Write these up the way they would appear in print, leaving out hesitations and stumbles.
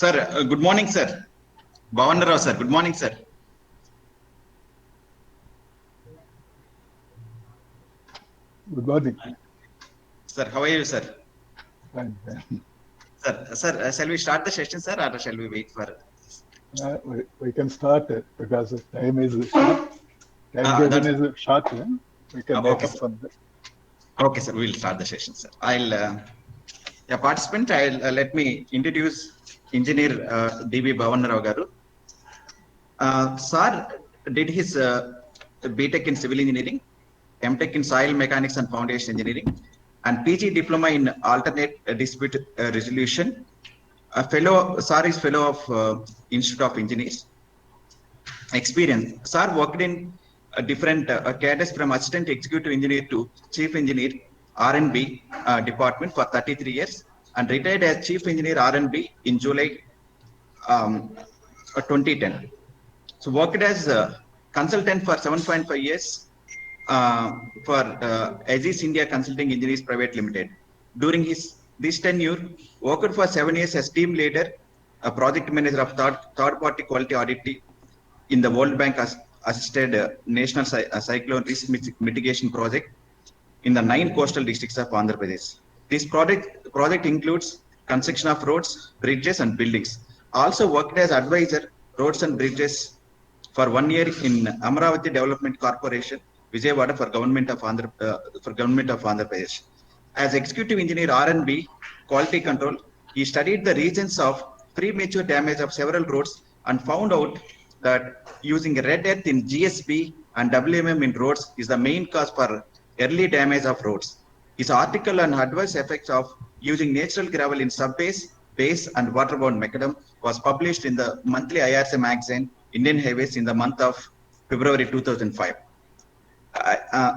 Sir, good morning, sir. Bhavanarao, sir. Good morning, sir. Good morning. Sir, how are you, sir? Fine. Sir, shall we start the session, sir, or shall we wait for? We can start because time is short. Time given That's is short. We can make okay, up sir. from that. Okay, sir. We'll start the session, sir. I'll, participant. Let me introduce Engineer D.B. Bhavanarao garu. Sir did his BTech in Civil Engineering, MTech in Soil Mechanics and Foundation Engineering, and PG Diploma in Alternate Dispute Resolution. Sir is fellow of Institute of Engineers. Experience. Sir worked in different cadres from assistant executive engineer to chief engineer R&B department for 33 years and retired as chief engineer R&B in July 2010. So worked as a consultant for 7.5 years for Aegis India Consulting Engineers Private Limited. During this tenure, worked for 7 years as team leader, a project manager of third party quality audit in the World Bank assisted National Cyclone Risk Mitigation Project in the 9 coastal districts of Andhra Pradesh. This project includes construction of roads, bridges, and buildings. Also worked as advisor roads and bridges for 1 year in Amaravati Development Corporation, Vijayawada for Government of Andhra Pradesh. As executive engineer R&B quality control, he studied the regions of premature damage of several roads and found out that using red earth in GSB and WMM in roads is the main cause for early damage of roads. His article on adverse effects of using natural gravel in subways, base, and waterborne macadam was published in the monthly IRC magazine Indian Highways in the month of February 2005.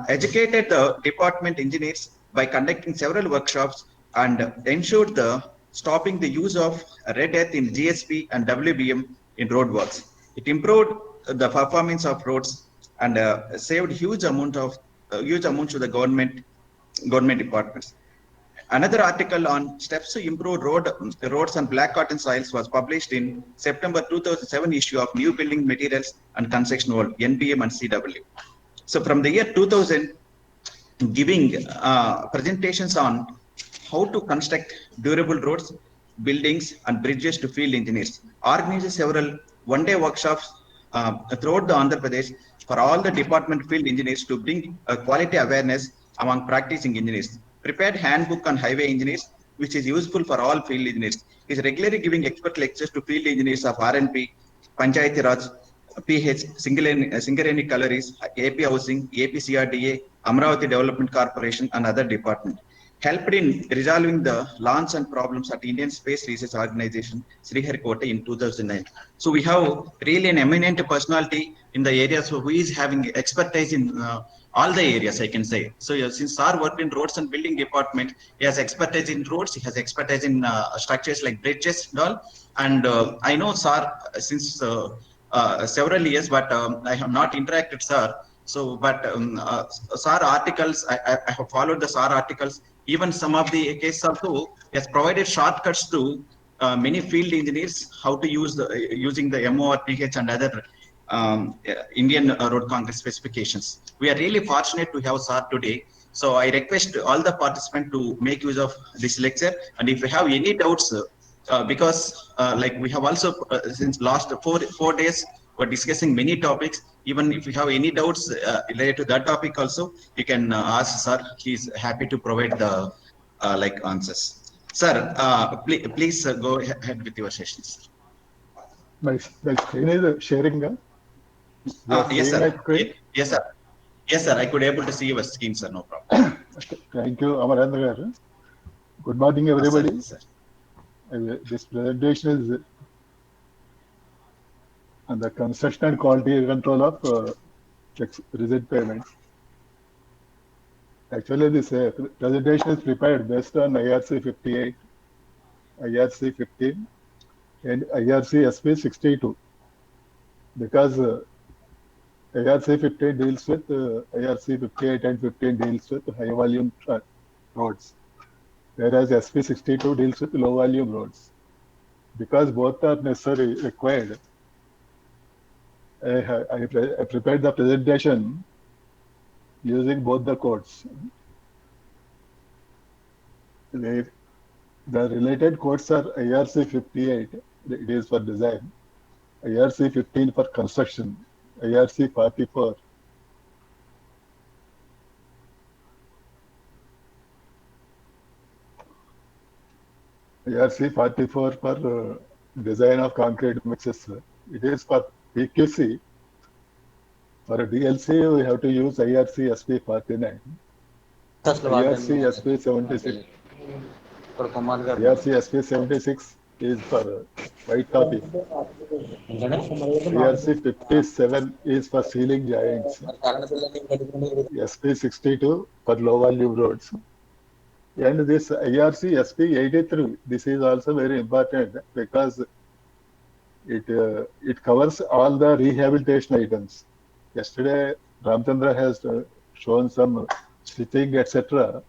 Educated the department engineers by conducting several workshops and ensured the stopping the use of red earth in GSP and WBM in roadworks. It improved the performance of roads and saved huge amounts to the government departments. Another article on steps to improve roads and black cotton soils was published in September 2007 issue of New Building Materials and Construction World, NBM and CW. So from the year 2000, giving presentations on how to construct durable roads, buildings, and bridges to field engineers. Organized several one-day workshops throughout the Andhra Pradesh for all the department field engineers to bring quality awareness among practicing engineers. Prepared handbook on highway engineers, which is useful for all field engineers. He is regularly giving expert lectures to field engineers of RNP, Panchayati Raj, PH, Singareni Collieries, AP Housing, APCRDA, Amravati Development Corporation, and other departments. Helped in resolving the launch and problems at Indian Space Research Organization, Sriharikota in 2009. So we have really an eminent personality in the areas who is having expertise in all the areas, I can say. So since Sir worked in roads and building department, he has expertise in roads, he has expertise in structures like bridges and all. And I know Sir since several years, but I have not interacted, Sir. So, but SAR articles, I have followed the SAR articles. Even some of the cases also has provided shortcuts to many field engineers how to use using the MORPH and other Indian Road Congress specifications. We are really fortunate to have SAR today. So I request all the participants to make use of this lecture. And if you have any doubts, because like we have also since last four days we're discussing many topics. Even if you have any doubts related to that topic also, you can ask Sir. He's happy to provide the like answers. Sir, please go ahead with your sessions. My screen is sharing. You are Yes, seeing sir. my screen? Yes, sir. Yes, sir. I could able to see your screen, sir. No problem. Okay. Thank you, Amarendra garu. Good morning, Sir, everybody. sir. This presentation is on the construction and quality control of recent payments. Actually, this presentation is prepared based on IRC 58, IRC 15, and IRC SP 62 because IRC 15 deals with IRC 58 and 15 deals with high volume roads, whereas SP 62 deals with low volume roads. because both are necessary, required, I prepared the presentation using both the codes. The, the related codes are IRC 58, it is for design, IRC 15 for construction, IRC 44. IRC 44 for design of concrete mixes. It is for PQC. For DLC, we have to use IRC SP 49. IRC SP 76. IRC SP 76 is for white copy. IRC 57 is for ceiling joints. SP 62 for low volume roads. And this IRC SP 83, this is also very important because it covers all the rehabilitation items. Yesterday, Ramchandra has shown some stitching, etc.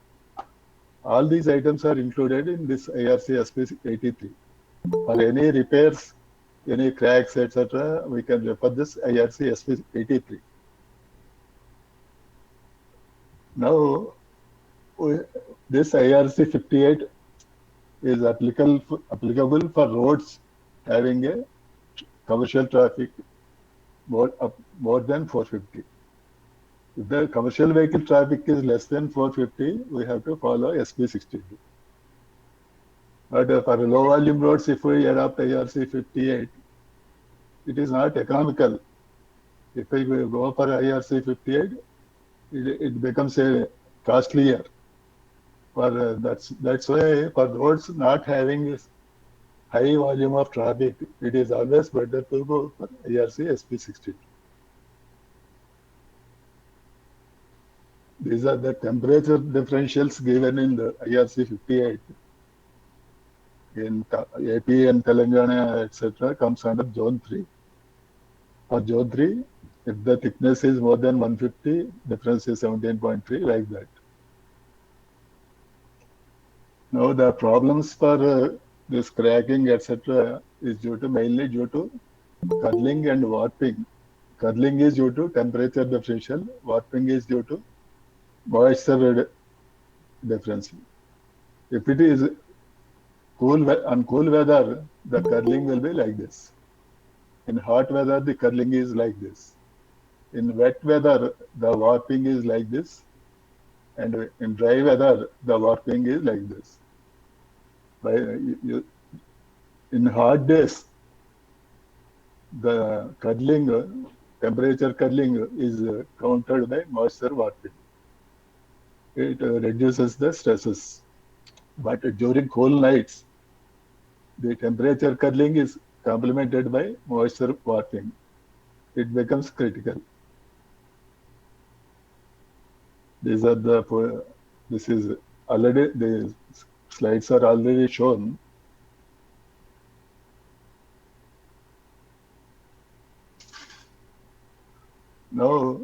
All these items are included in this IRC SP 83. For any repairs, any cracks, etc., we can refer this IRC SP 83. Now, this IRC 58 is applicable for roads having a commercial traffic more than 450. If the commercial vehicle traffic is less than 450, we have to follow SP 62. But for low volume roads, if we adopt IRC 58, it is not economical. If we go for IRC 58, it becomes a costlier. That's why for roads not having high volume of traffic, it is always better to go for IRC SP 62. These are the temperature differentials given in the IRC 58. In AP and Telangana, etc., comes under Zone 3. For Zone 3, if the thickness is more than 150, difference is 17.3, like that. Now, the problems for this cracking, etc., is mainly due to curling and warping. Curling is due to temperature differential, warping is due to moisture difference. If it is cool weather, the curling will be like this. In hot weather, the curling is like this. In wet weather, the warping is like this. And in dry weather, the warping is like this. In hot days, the curling, temperature curling is countered by moisture warping. It reduces the stresses. But during cool nights, the temperature curling is complemented by moisture warping. It becomes critical. This is already, the slides are already shown. Now,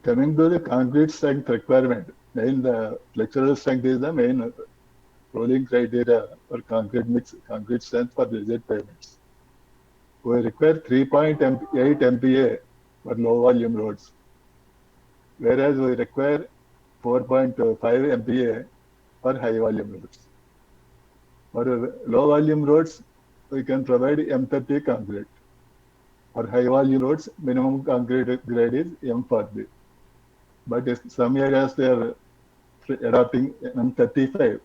coming to the concrete strength requirement, the flexural strength is the main rolling criteria for concrete strength for rigid pavements. We require 3.8 MPa for low volume roads, whereas we require 4.5 MPa for high volume roads. For low volume roads, we can provide M30 concrete. For high volume roads, minimum concrete grade is M40. But in some areas they are adopting M35.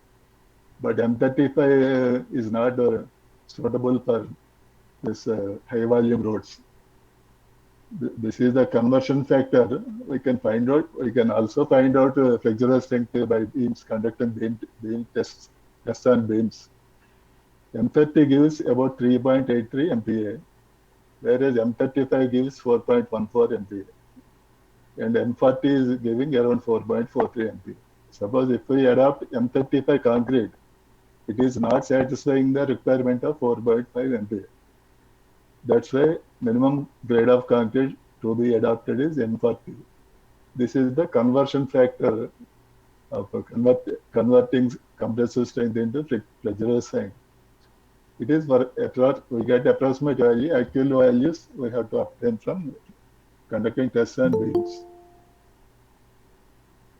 But M35 is not suitable for this high volume roads. This is the conversion factor. We can also find out flexural strength by beams, conducting beam tests on beams. M30 gives about 3.83 MPa, whereas M35 gives 4.14 MPa. And M40 is giving around 4.43 MPa. Suppose if we adopt M35 concrete, it is not satisfying the requirement of 4.5 MPa. That's why minimum grade of concrete to be adopted is M40. This is the conversion factor of converting compressive strength into flexural strength. It is for we get approximate value. Actual values we have to obtain from conducting tests and beams.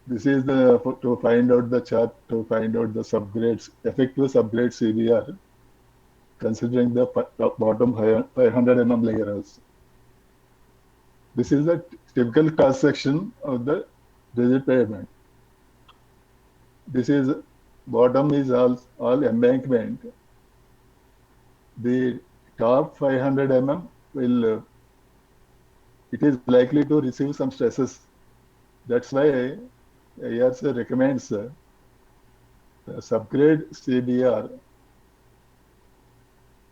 This is to find out the chart to find out the subgrades, effective subgrade CBR, considering the bottom 500 mm layer also. This is the typical cross section of the rigid pavement. This is bottom is all embankment. The top 500 mm will it is likely to receive some stresses. That's why IRC recommends the subgrade CBR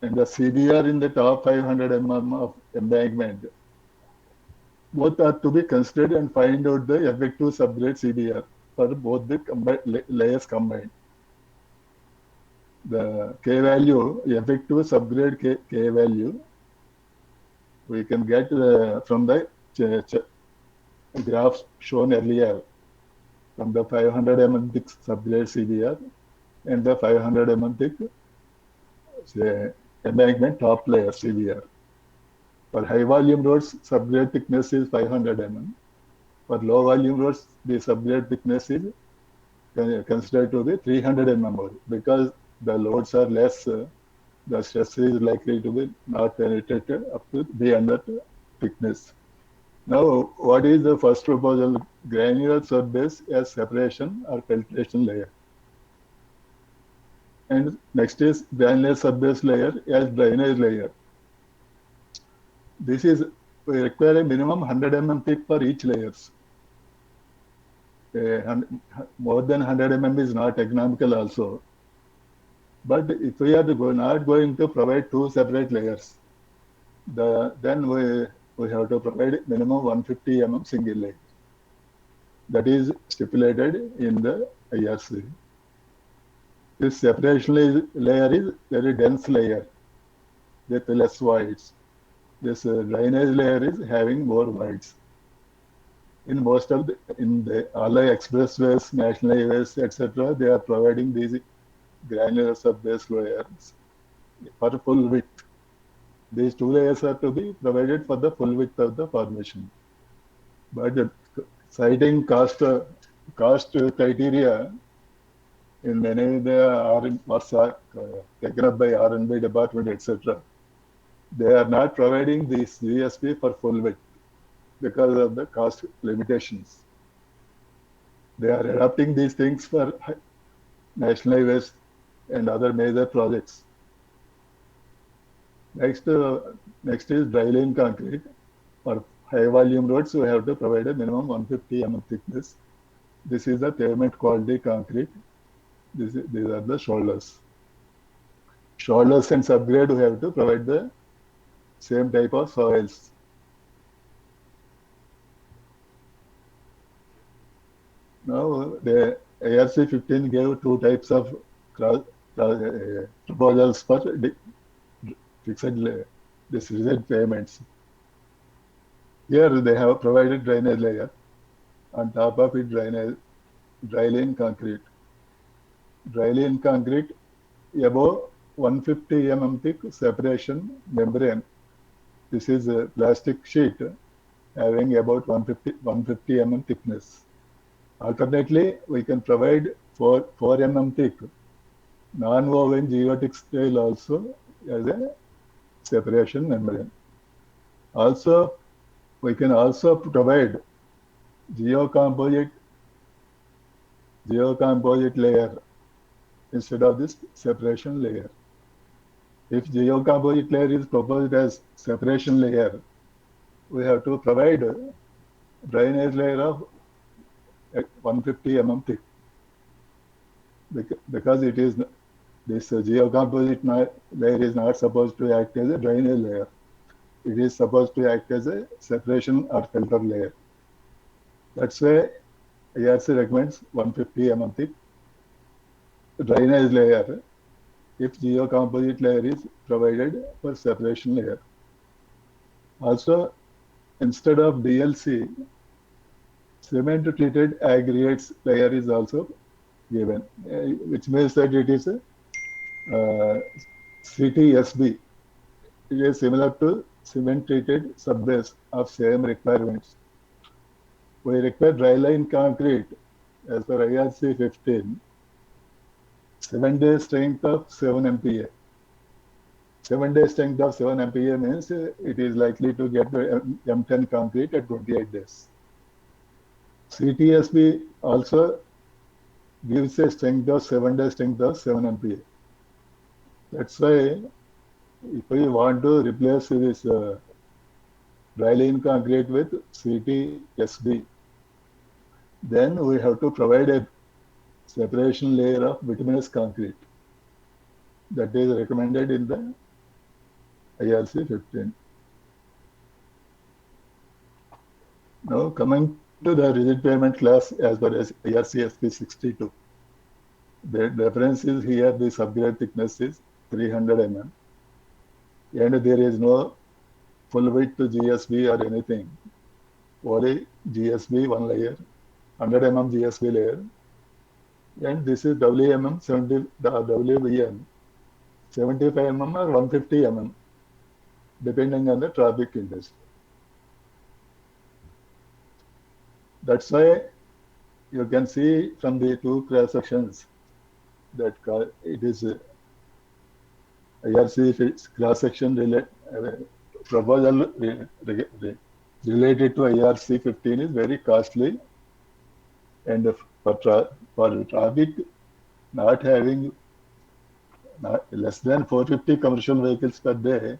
and the CBR in the top 500 mm of embankment. Both are to be considered and find out the effective subgrade CBR for both the layers combined. The K value, effective subgrade K value, we can get from the graphs shown earlier, from the 500 mm thick subgrade CBR and the 500 mm thick embankment top layer CBR. For high volume roads, subgrade thickness is 500 mm. For low volume roads, the subgrade thickness is considered to be 300 mm because the loads are less. The stress is likely to be not penetrated up to beyond that thickness. Now, what is the first proposal? Granular subbase as separation or filtration layer. And next is granular subbase layer as drainage layer. This is, we require a minimum 100 mm thick for each layers. More than 100 mm is not economical also. But if we are not going to provide two separate layers, then we have to provide minimum 150 mm single layer. That is stipulated in the IRC. This separation layer is very dense layer with less voids. This drainage layer is having more voids. In most of all the expressways, national highways, etc., they are providing these granular subbase layers for full width. These two layers are to be provided for the full width of the formation. But citing cost criteria in many of the taken up by R&B department, etc., they are not providing this GSP for full width because of the cost limitations. They are adapting these things for national highways and other major projects. Next is dry lane concrete. For high volume roads, we have to provide a minimum 150 mm thickness. This is the pavement quality concrete. These are the shoulders. Shoulders and subgrade, we have to provide the same type of soils. Now, the ARC 15 gave two types of proposals for fixed rigid payments. Here they have provided drainage layer. On top of it, dry lane concrete. Dry lane concrete above 150 mm thick separation membrane. This is a plastic sheet having about 150 mm thickness. Alternately, we can provide 4 mm thick non-woven geotextile also as a separation membrane. Also, we can also provide geocomposite layer instead of this separation layer. If geocomposite layer is proposed as separation layer, we have to provide a drainage layer of 150 mm thick because it is this geocomposite layer is not supposed to act as a drainage layer. It is supposed to act as a separation or filter layer. That's why IRC recommends 150 mm thick drainage layer if geocomposite layer is provided for separation layer. Also, instead of DLC, cement treated aggregates layer is also given, which means that it is a CTSB. It is similar to cement-treated subbase of same requirements. We require dry line concrete as per IRC 15, 7-day strength of 7 MPa. 7-day strength of 7 MPa means it is likely to get the M10 concrete at 28 days. CTSB also gives a strength of 7-day strength of 7 MPa. That's why if we want to replace this dry line concrete with CTSB, then we have to provide a separation layer of bituminous concrete that is recommended in the IRC 15. Now coming to the rigid pavement class as per as IRC SP 62. The reference is here, the subgrade thickness is 300 mm and there is no full width to GSB or anything, only GSB one layer, 100 mm GSB layer, and this is WM 70, the WBM 75 mm or 150 mm depending on the traffic intensity. That's why you can see from the two cross sections that it is IRC cross section proposal related to IRC 15 is very costly, and for traffic not having less than 450 commercial vehicles per day,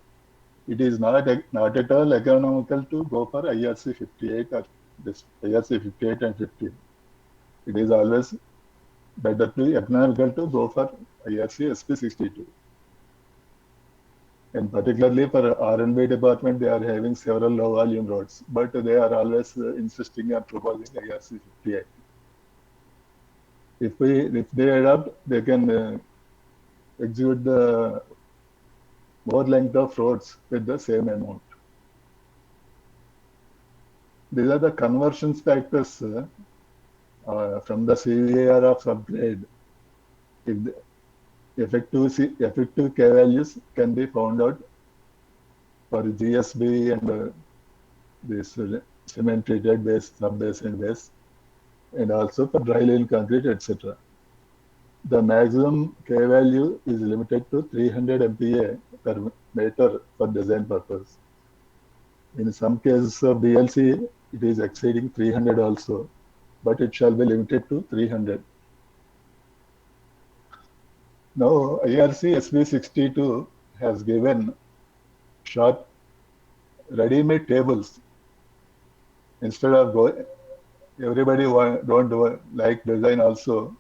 it is not at all economical to go for IRC 58 or this IRC 58 and 15. It is always better to economical to go for IRC SP 62. And particularly for R&B department, they are having several low volume roads, but they are always insisting on proposing IRC 58. If they adopt, they can execute the more length of roads with the same amount. These are the conversions factors from the CVAR of subgrade. If the effective K values can be found out for GSB and this cement treated base, sub-base and base, and also for dry line concrete, etc. The maximum K value is limited to 300 MPa per meter for design purpose. In some cases of BLC, it is exceeding 300 also, but it shall be limited to 300. Now, IRC SP 62 has given short ready-made tables. Instead of everybody don't like design also.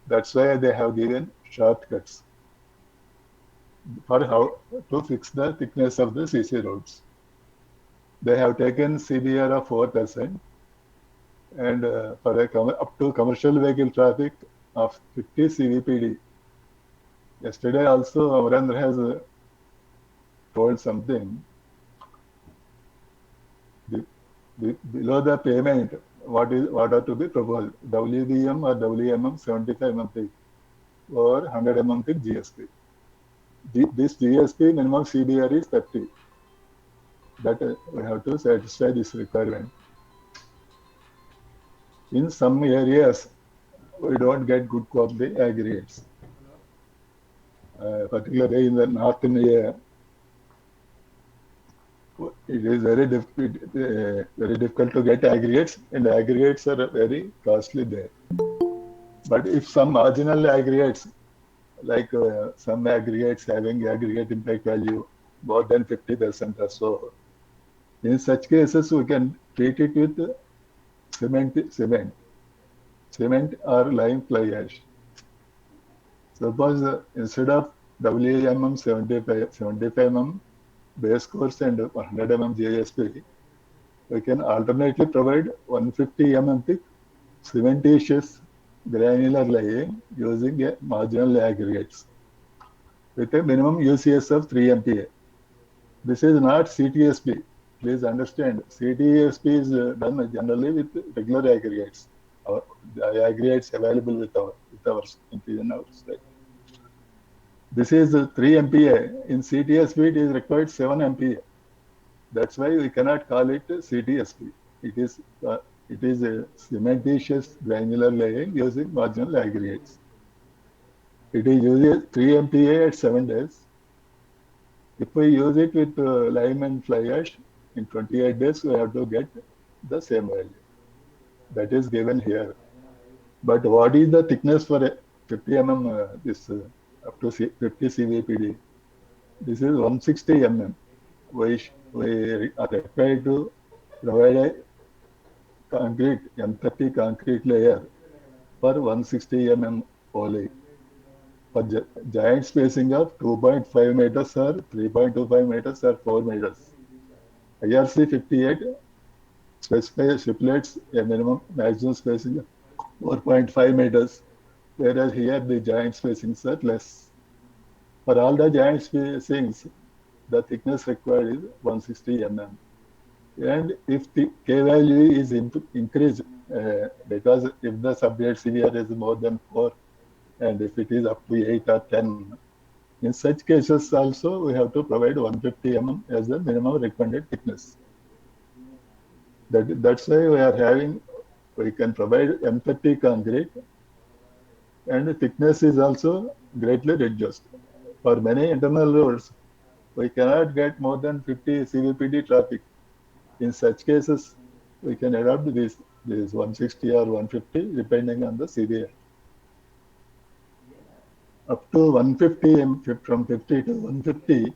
That's why they have given shortcuts for how to fix the thickness of the CC roads. They have taken CBR of 4% and for up to commercial vehicle traffic of 50 CVPD. Yesterday also Amarendra has told something. Below the payment, what are to be proposed? WBM or WMM 75 mm thick or 100 mm thick GSP. This GSP minimum CBR is 30. That we have to satisfy this requirement. In some areas, we don't get good quality aggregates. Particularly in the north India, it is very difficult to get aggregates, and aggregates are very costly there. But if some marginal aggregates, like some aggregates having aggregate impact value more than 50% or so, in such cases we can treat it with cement or lime fly ash. Suppose instead of WMM 75 mm base course and 100 mm GSP, we can alternately provide 150 mm thick cementitious granular laying using marginal aggregates with a minimum UCS of 3 MPa. This is not CTSP. Please understand, CTSP is done generally with regular aggregates. The aggregates available with our in our state. This is 3 MPa. In CTSP, it is required 7 MPa. That's why we cannot call it CTSP. It is a cementitious granular laying using marginal aggregates. It is using 3 MPa at 7 days. If we use it with lime and fly ash, in 28 days we have to get the same value. That is given here. But what is the thickness for a 50 mm, up to 50 CVPD? This is 160 mm. We are required to provide a concrete, M30 concrete layer for 160 mm poly for giant spacing of 2.5 meters or 3.25 meters or 4 meters. IRC 58 stipulates a minimum maximum spacing of 4.5 meters, whereas here the giant spacings are less. For all the giant spacings, the thickness required is 160 mm. And if the K value is increased, because if the subgrade CVR is more than 4, and if it is up to 8 or 10, in such cases also we have to provide 150 mm as the minimum recommended thickness. That's why we can provide M30 concrete, and the thickness is also greatly reduced. For many internal roads, we cannot get more than 50 CVPD traffic. In such cases, we can adopt this 160 or 150 depending on the CVR. Up to 150, from 50 to 150,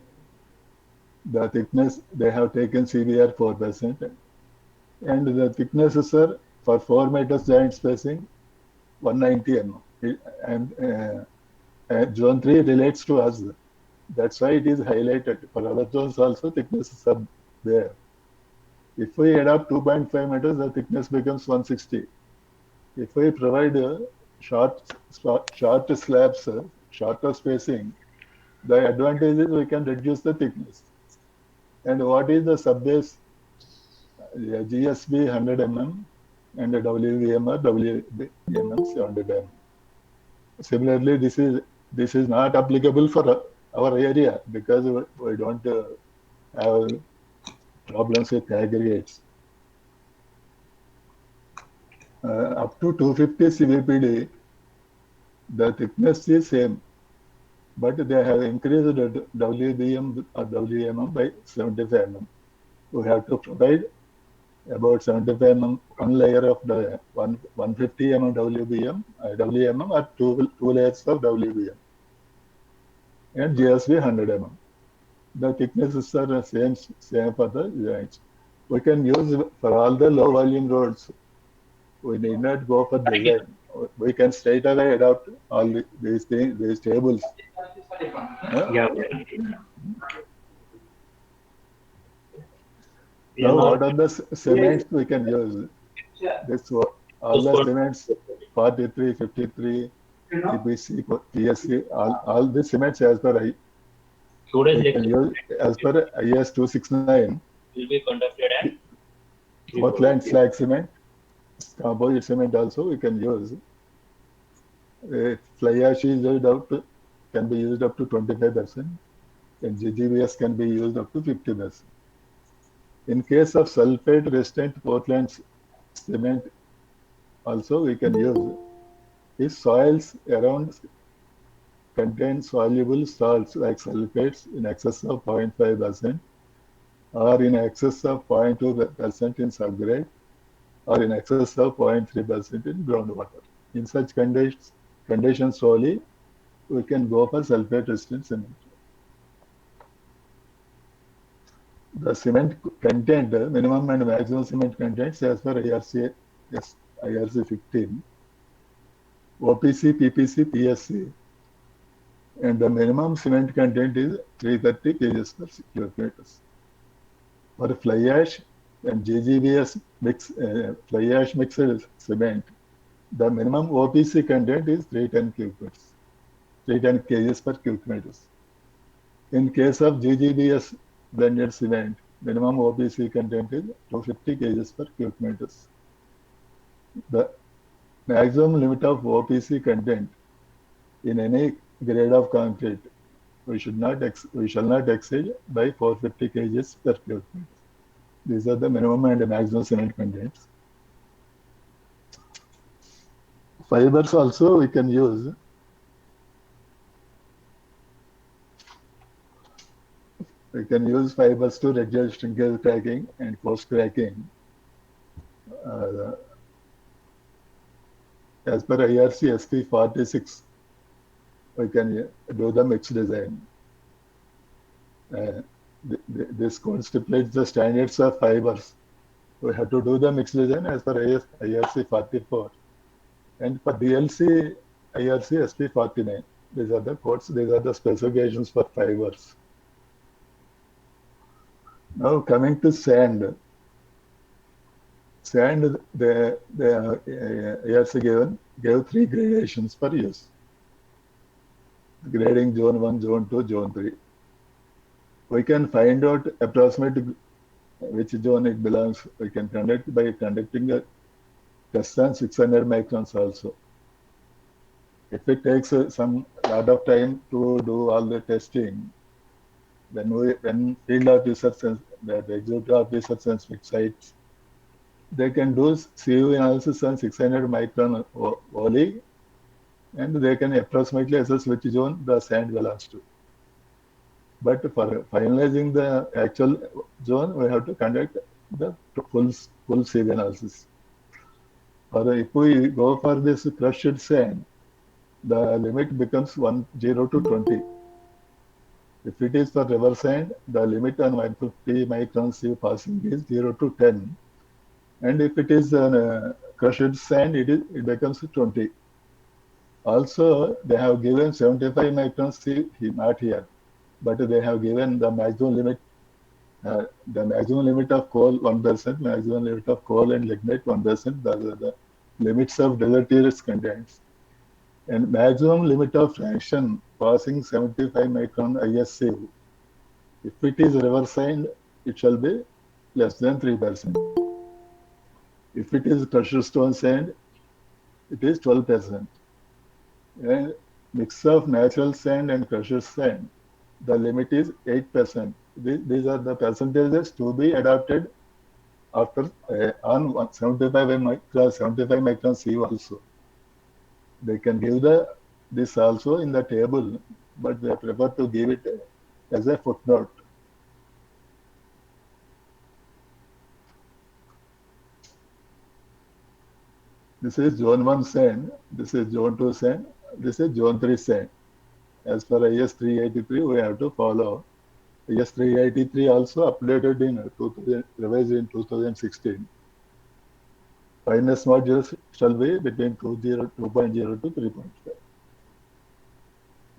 the thickness, they have taken CVR 4%. And the thicknesses are for 4 meters giant spacing, 190 mm. And zone 3 relates to us. That's why it is highlighted. For other zones also, thicknesses are there. If we adopt 2.5 meters, the thickness becomes 160. If we provide short slabs, shorter spacing, the advantage is we can reduce the thickness. And what is the subbase? GSB 100 mm and the WVM or WVM 700 mm. Similarly, this is not applicable for our area because we don't have problems with aggregates. Up to 250 CVPD, the thickness is same, but they have increased the WBM or WMM by 75 mm. We have to provide about 75 mm, one layer of the 150 mm WMM or two layers of WBM, and GSB 100 mm. The thicknesses are the same for the joints. We can use for all the low volume roads. We need not go for design. We can straight away adopt all these tables. Yeah. Now, what are the cements we can use? All the cements, 43, 53, EPC, PSC, all the cements as per we can use as per IS 269. Will be conducted at Portland slag cement, composite cement also we can use. Fly ash is can be used up to 25%, and GGBS can be used up to 50%. In case of sulfate resistant Portland cement, also we can use. If soils around contain soluble salts like sulfates in excess of 0.5%, or in excess of 0.2% in subgrade, or in excess of 0.3% in groundwater. In such conditions solely, we can go for sulfate resistant cement. The cement content, minimum and maximum cement contents as per IRC 15, OPC, PPC, PSC, and the minimum cement content is 330 kgs per cubic meters. For fly ash and GGBS fly ash mixed cement, the minimum OPC content is 310 kgs per cubic meters. In case of GGBS blended cement, minimum OPC content is 250 kgs per cubic meters. The maximum limit of OPC content in any grade of concrete we shall not exceed by 450 kgs per cubic meter. These are the minimum and maximum cement contents. Fibers also we can use. We can use fibers to reduce shrinkage cracking and post cracking. Uh, as per IRC SP 46, we can do the mixed design. This code stipulates the standards of fibers. We have to do the mixed design as per IRC 44. And for DLC, IRC SP 49. These are the codes, these are the specifications for fibers. Now coming to sand. Sand, the IRC gave 3 gradations for use. Grading zone 1, zone 2, zone 3. We can find out approximately which zone it belongs. We can conduct by conducting a test on 600 microns also. If it takes some lot of time to do all the testing, when field officers and the executive officers and sites, they can do CU analysis on 600 micron only, and they can approximately assess which zone the sand belongs to. But for finalizing the actual zone, we have to conduct the full sieve analysis. Or if we go for this crushed sand, the limit becomes 10 to 20. If it is for river sand, the limit on 150 micron sieve passing is 0 to 10. And if it is crushed sand, it becomes 20. Also, they have given 75 micron sieve, not here, but they have given the maximum limit of coal 1%, maximum limit of coal and lignite 1%. Those are the limits of deleterious contents. And maximum limit of fraction passing 75 micron ISC. If it is river sand, it shall be less than 3%. If it is crushed stone sand, it is 12%. And mix of natural sand and crushed sand, the limit is 8%. These are the percentages to be adopted after on 75 micron sieve also. They can give this also in the table, but they prefer to give it as a footnote. This is zone 1 sand, this is zone 2 sand, this is zone 3 sand. As per IS 383, we have to follow. IS 383 also updated revised in 2016. Fineness modules shall be between 2.0 to 3.5.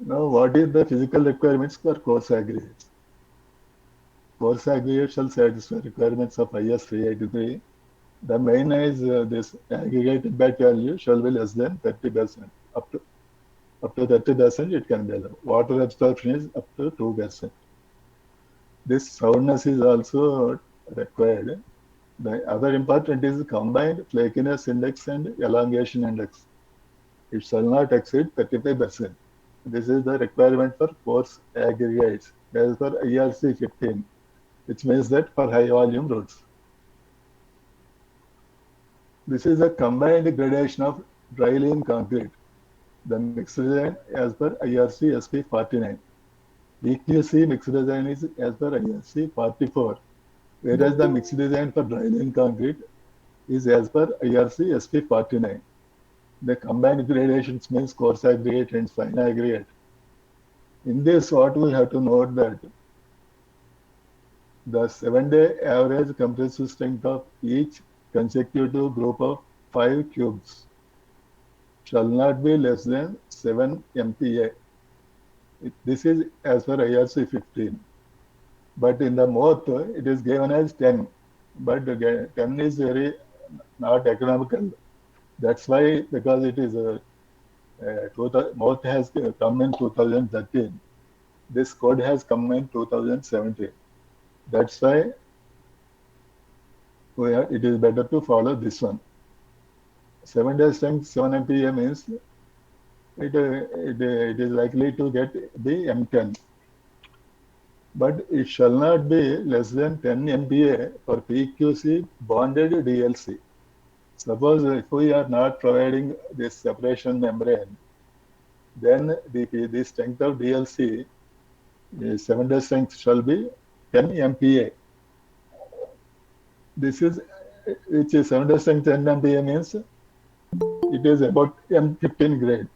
Now, what is the physical requirements for coarse aggregates? Coarse aggregate shall satisfy requirements of IS 383. The main is this aggregated batch value shall be less than 30%. Up to 30% it can be allowed. Water absorption is up to 2%. This soundness is also required. The other important is combined flakiness index and elongation index. It shall not exceed 35%. This is the requirement for coarse aggregates as per IRC 15, which means that for high volume roads. This is a combined gradation of dry lean concrete. The mixed design as per IRC SP 49. EQC mixed design is as per IRC 44, whereas the mixed design for dry lean concrete is as per IRC SP 49. The combined gradations means coarse aggregate and fine aggregate. In this, what we have to note that the 7-day average compressive strength of each consecutive group of 5 cubes shall not be less than 7 MPa. This is as per IRC 15. But in the MOT, it is given as 10. But 10 is very not economical. That's why, because it is MOT has come in 2013. This code has come in 2017. That's why it is better to follow this one. 7-day strength 7 MPa means it is likely to get the M10. but it shall not be less than 10 MPa for PQC bonded DLC. Suppose if we are not providing this separation membrane, then the strength of DLC, the 7-day strength shall be 10 MPa. This is, which is 7-day strength 10 MPa means it is about M15 grade.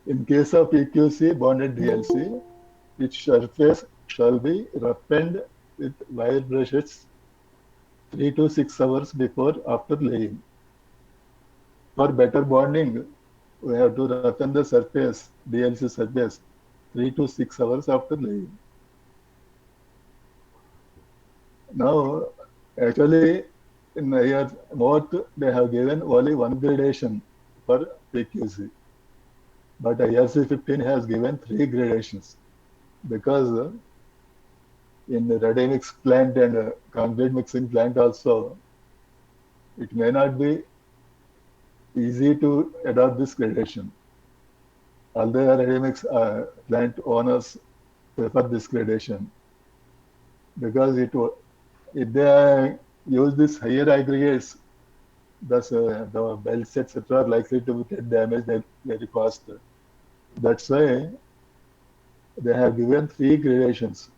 In case of PQC bonded DLC, its surface shall be roughened with wire brushes 3 to 6 hours before after laying. For better bonding, we have to roughen the surface, DLC surface, 3 to 6 hours after laying. Now, actually, in IR North, they have given only one gradation for PQC, but IRC 15 has given 3 gradations because in the ready mix plant and concrete mixing plant also, it may not be easy to adopt this gradation. Although ready mix plant owners prefer this gradation because if they use this higher aggregates, thus the belts etc. are likely to get damaged very fast. That's why they have given 3 gradations.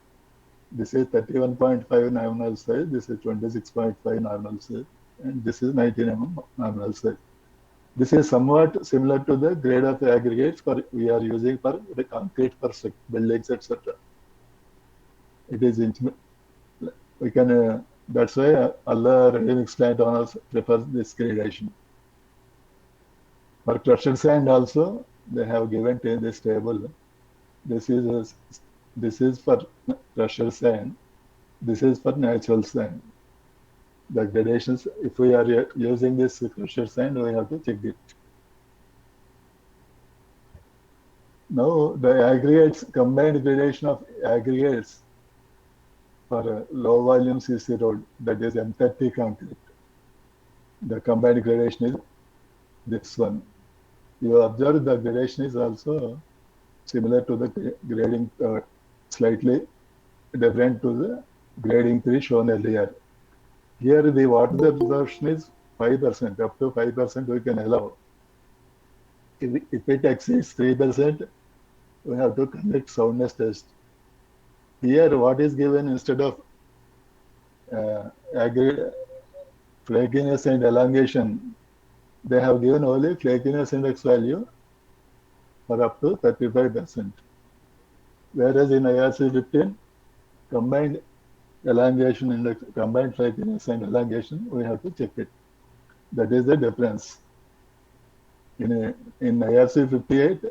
This is 31.5 nominal size, this is 26.5 nominal size, and this is 19 mm nominal size. This is somewhat similar to the grade of aggregates we are using for the concrete for buildings, etc. It is we can that's why other ready mix plant owners prefer this gradation. For crushed sand also, they have given this table. This is for crushed sand. This is for natural sand. The gradations, if we are using this crushed sand, we have to check it. Now, the aggregates, combined gradation of aggregates for low volume CC road, that is M30 concrete. The combined gradation is this one. You observe the gradation is also similar to the grading, slightly different to the grading 3 shown earlier. Here the water absorption is 5%, up to 5% we can allow. If it exceeds 3%, we have to conduct soundness test. Here what is given instead of flakiness and elongation, they have given only flakiness index value for up to 35%. Whereas in IRC 15, combined elongation index, combined flakiness and elongation, we have to check it. That is the difference. In IRC 58,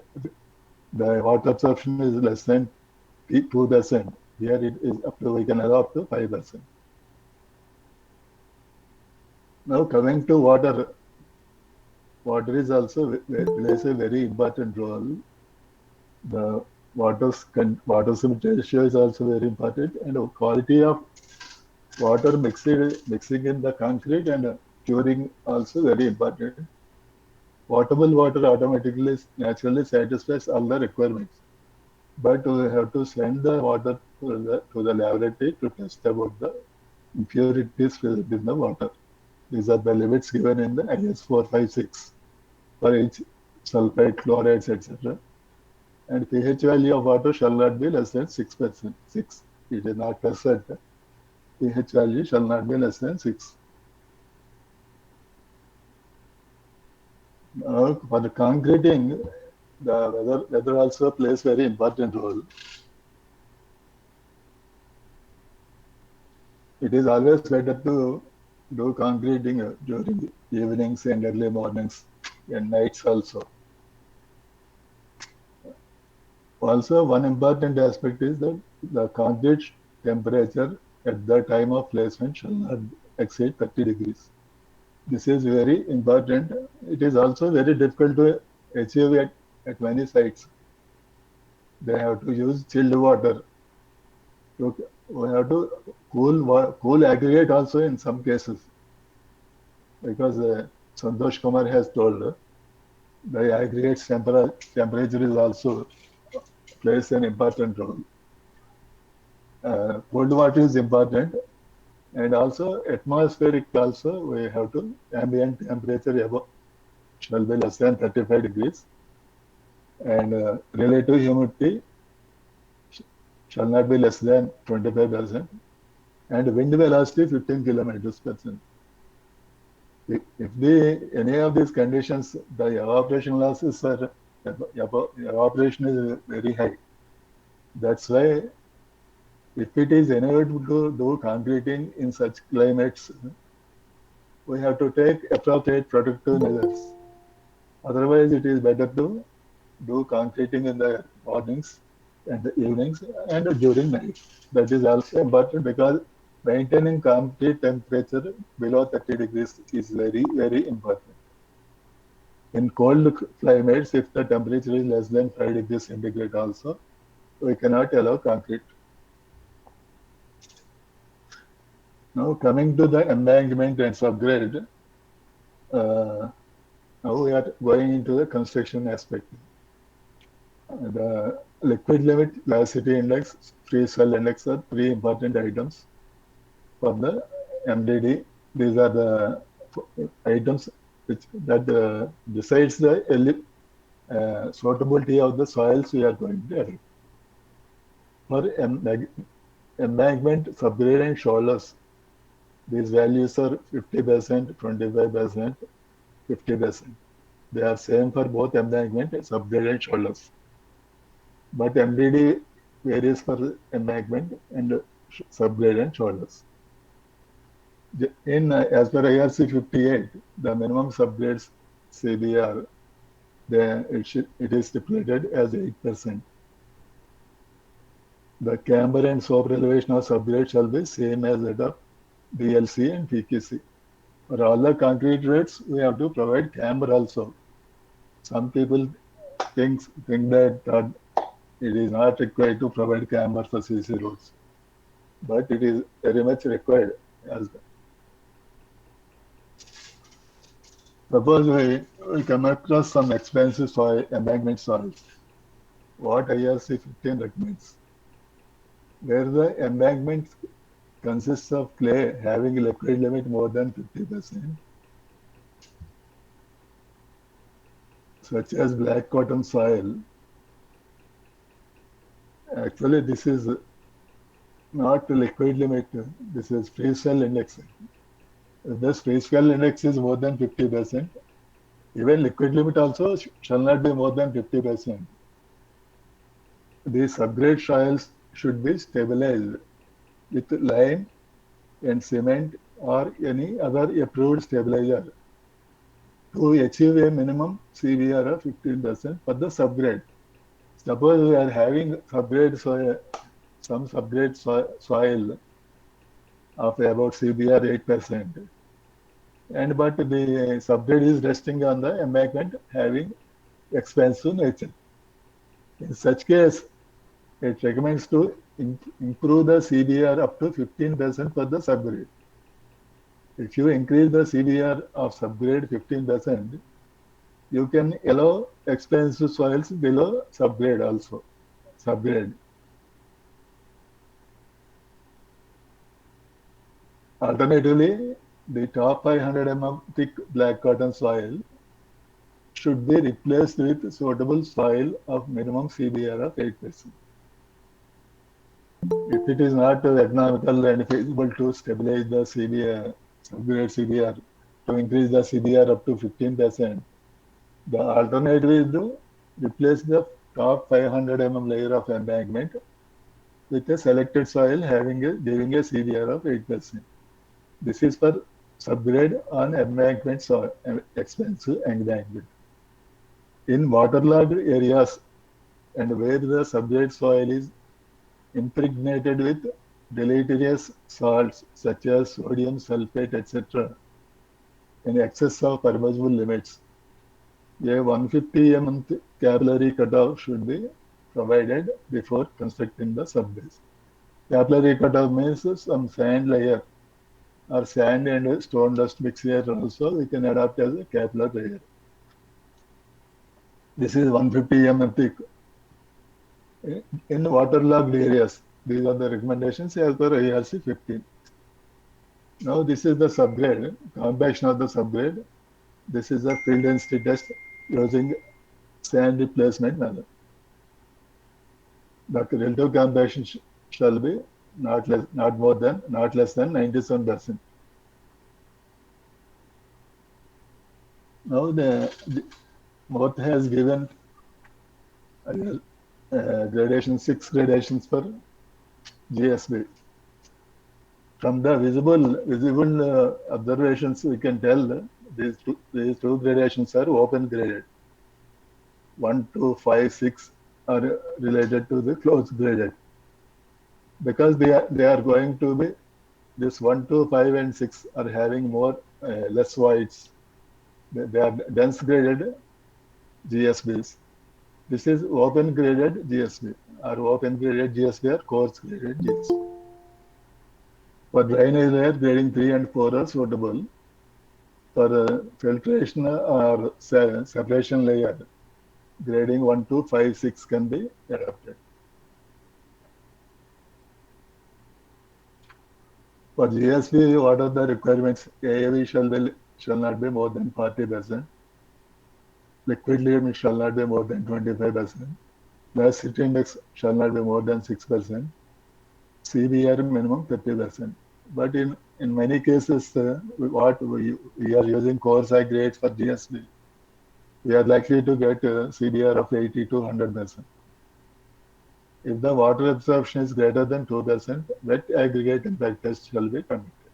the water absorption is less than 2%. Here it is up to, we can allow up to 5%. Now coming to water, water is also plays a very important role. The water cement ratio is also very important, and the quality of water mixing in the concrete and curing also very important. Potable water automatically naturally satisfies all the requirements, but we have to send the water to the laboratory to test about the impurities present in the water. These are the limits given in the IS 456 for each sulfate, chlorides, etc. And pH value of water shall not be less than 6%. 6. It is not percent. pH value shall not be less than 6. For the concreting, the weather also plays very important role. It is always better to do concreting during evenings and early mornings and nights also. Also, one important aspect is that the concrete temperature at the time of placement shall not exceed 30 degrees. This is very important. It is also very difficult to achieve at many sites. They have to use chilled water. We have to cool aggregate also in some cases, because Santosh Kumar has told the aggregate's temperature is also plays an important role. cold water is important, and also atmospheric also we have to ambient temperature above shall be less than 35 degrees, and relative humidity shall not be less than 25%, and wind velocity 15 kilometers per second. If any of these conditions, the evaporation losses are evaporation is very high. That's why if it is inevitable to do concreting in such climates, we have to take appropriate protective measures. Otherwise, it is better to do concreting in the mornings and the evenings and during night. That is also important because maintaining concrete temperature below 30 degrees is very, very important. In cold climates, if the temperature is less than 5 degrees centigrade also, we cannot allow concrete. Now coming to the embankment and subgrade, now we are going into the construction aspect. The liquid limit, velocity index, free swell index are three important items for the MDD. These are the items which that decides the suitability of the soils we are going to erect. For embankment, subgrade and shoulders, these values are 50%, 25%, 50%. They are same for both embankment, subgrade and shoulders. But MDD varies for embankment and subgrade and shoulders. As per IRC 58, the minimum subgrades CBR, it is stipulated as 8%. The camber and slope elevation of subgrade shall be same as that of DLC and PQC. For all the concrete rates, we have to provide camber also. Some people think that it is not required to provide camber for CC roads, but it is very much required. Suppose we come across some expensive soil, embankment soils, what IRC 15 recommends, where the embankment consists of clay having a liquid limit more than 50%, such as black cotton soil. Actually, this is not the liquid limit, this is free swell index. If the free swell index is more than 50%, even liquid limit also shall not be more than 50%. These subgrade soils should be stabilized with lime and cement or any other approved stabilizer to achieve a minimum CBR of 15% for the subgrade. Suppose we are having subgrade soil, some subgrade soil of about CBR 8%, but the subgrade is resting on the embankment having expansive nature. In such case, it recommends to improve the CBR up to 15% for the subgrade. If you increase the CBR of subgrade 15%, you can allow expensive soils below subgrade also. Alternatively, the top 500 mm thick black cotton soil should be replaced with suitable soil of minimum CBR of 8%. If it is not economical and feasible to stabilize the CBR, subgrade CBR, to increase the CBR up to 15%, the alternative is to replace the top 500 mm layer of embankment with a selected soil giving a CBR of 8%. This is for subgrade on embankment soil, expensive embankment. In waterlogged areas and where the subgrade soil is impregnated with deleterious salts such as sodium sulfate, etc., in excess of permissible limits, a 150 mm capillary cutoff should be provided before constructing the subbase. Capillary cutoff means some sand layer or sand and stone dust mixture also we can adapt as a capillary layer. This is 150 mm thick. In waterlogged areas, These are the recommendations as per IRC 15. Now this is the subgrade, compaction of the subgrade. This is a field density test using sand replacement method. The relative compaction shall be not less than 97%. Now the Moth has given gradation 6 gradations for GSB. From the visible observations, we can tell these two gradations are open graded. 1, 2, 5, 6 are related to the closed graded because they are going to be this 1, 2, 5, and 6 are having more less voids. They are dense graded GSBs. This is open graded GSB or open graded GSB or coarse graded GSB. For drainage layer, grading 3 and 4 are suitable. For filtration or separation layer, grading 1, 2, 5, 6 can be adopted. For GSB, what are the requirements? AAV shall not be more than 40%. Liquid limit shall not be more than 25%. Velocity index shall not be more than 6%. CBR minimum 30%. But in many cases, what we are using coarse high grades for GSB, we are likely to get CBR of 80 to 100%. If the water absorption is greater than 2%, wet aggregate impact test shall be conducted.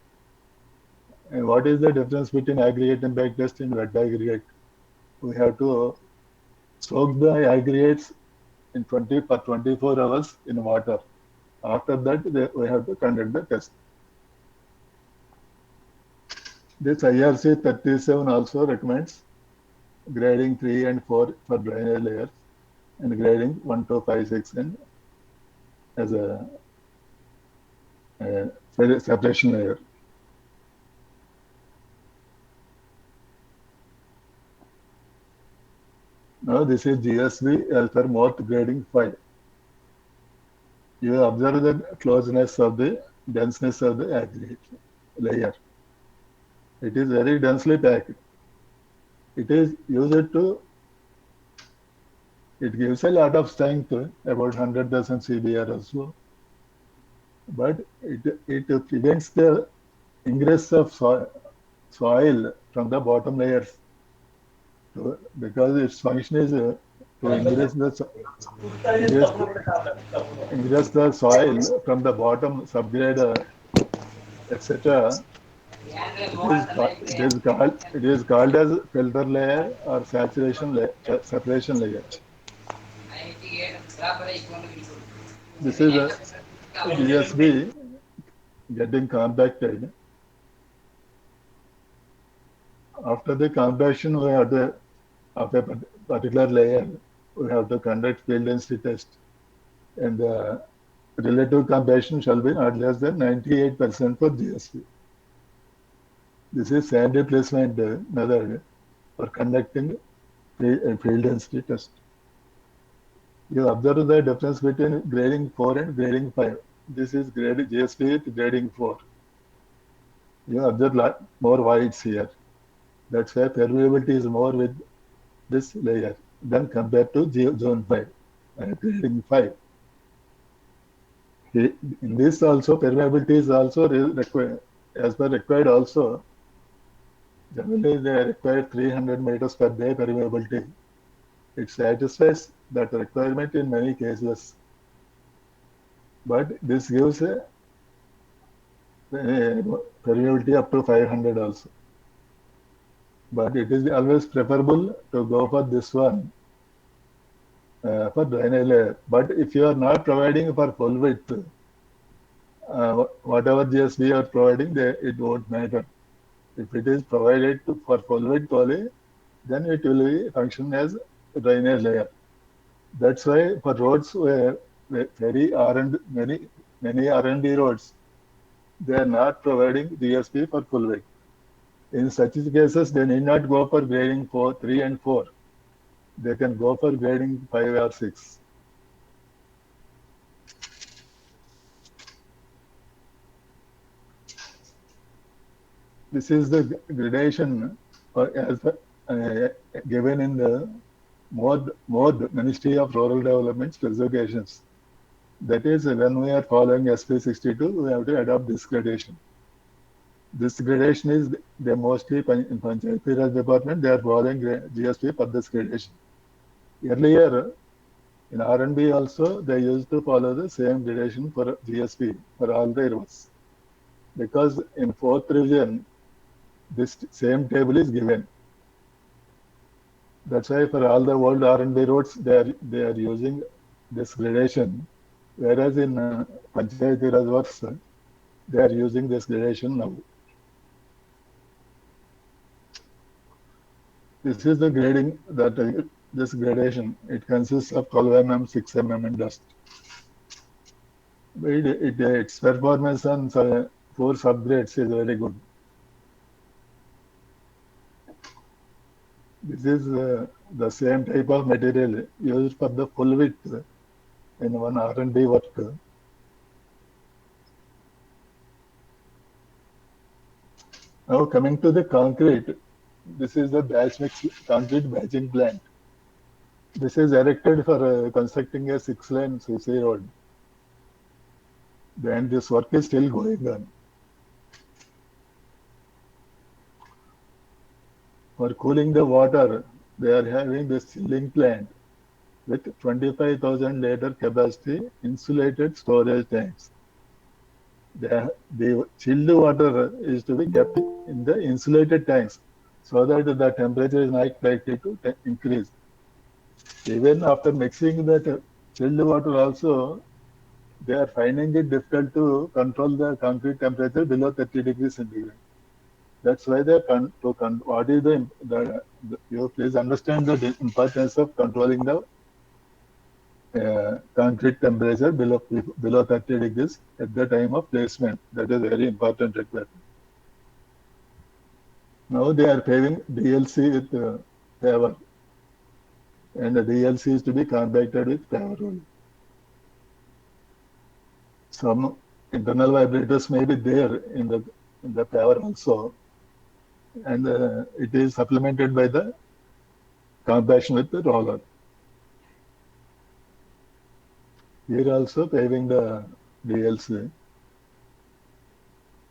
And what is the difference between aggregate impact test and wet aggregate? We have to soak the aggregates in 24 hours in water. After that, we have to conduct the test. This IRC 37 also recommends grading 3 and 4 for drainage layers and grading 1, 2, 5, 6 and as a separation layer. Now this is GSB as per Moth grading 5. You observe the closeness of the denseness of the aggregate layer. It is very densely packed. It is used to, it gives a lot of strength, about 100% CBR also. But it prevents the ingress of soil from the bottom layers because its function is to ingress the soil from the bottom subgrade, etc. It is called as filter layer or saturation layer, separation layer. This is a GSB getting compacted. After the compaction, we have to, of a particular layer, we have to conduct field density test. And the relative compaction shall be not less than 98% for GSB. This is sand replacement method for conducting field density test. You observe the difference between grading 4 and grading 5. This is GSB with grading 4. You observe more voids here. That's why permeability is more with this layer than compared to zone 5 and grading 5. In this also, permeability is also required, as per required also. Generally, they require 300 meters per day permeability. It satisfies that requirement in many cases. But this gives a permeability up to 500 also. But it is always preferable to go for this one for drainage layer. But if you are not providing for full width, whatever GSB you are providing, it won't matter. If it is provided for full width only, then it will be function as a drainage layer. That's why for roads where many R&D roads, they are not providing GSB for full width. In such cases, they need not go for grading 3 and 4. They can go for grading 5 or 6. This is the gradation as given in the MOD, Ministry of Rural Development specifications. That is, when we are following SP 62, we have to adopt this gradation. This gradation is they mostly in Panchayat Raj Department, they are following GSP for this gradation. Earlier, in R&B also, they used to follow the same gradation for GSP for all the roads. Because in fourth revision, this same table is given. That's why for all the old R&B roads, they are using this gradation. Whereas in Panchayat Raj works, they are using this gradation now. This is the grading that this gradation. It consists of 12 mm, 6 mm, and dust. Its performance on 4 subgrades is very good. This is the same type of material used for the full width in one R&D work. Now coming to the concrete, this is the batch mix concrete batching plant. This is erected for constructing a 6-lane CC road. Then this work is still going on. For cooling the water, they are having this chilling plant with 25,000 liter capacity insulated storage tanks. The chilled water is to be kept in the insulated tanks so that the temperature is not likely to increase. Even after mixing that chilled water also, they are finding it difficult to control the concrete temperature below 30 degrees centigrade. That's why what is you please understand the importance of controlling the concrete temperature below 30 degrees at the time of placement. That is very important requirement. Now they are paving DLC with paver, and the DLC is to be compacted with paver only. Some internal vibrators may be there in the paver also, and it is supplemented by the compaction with the roller. Here also paving the DLC.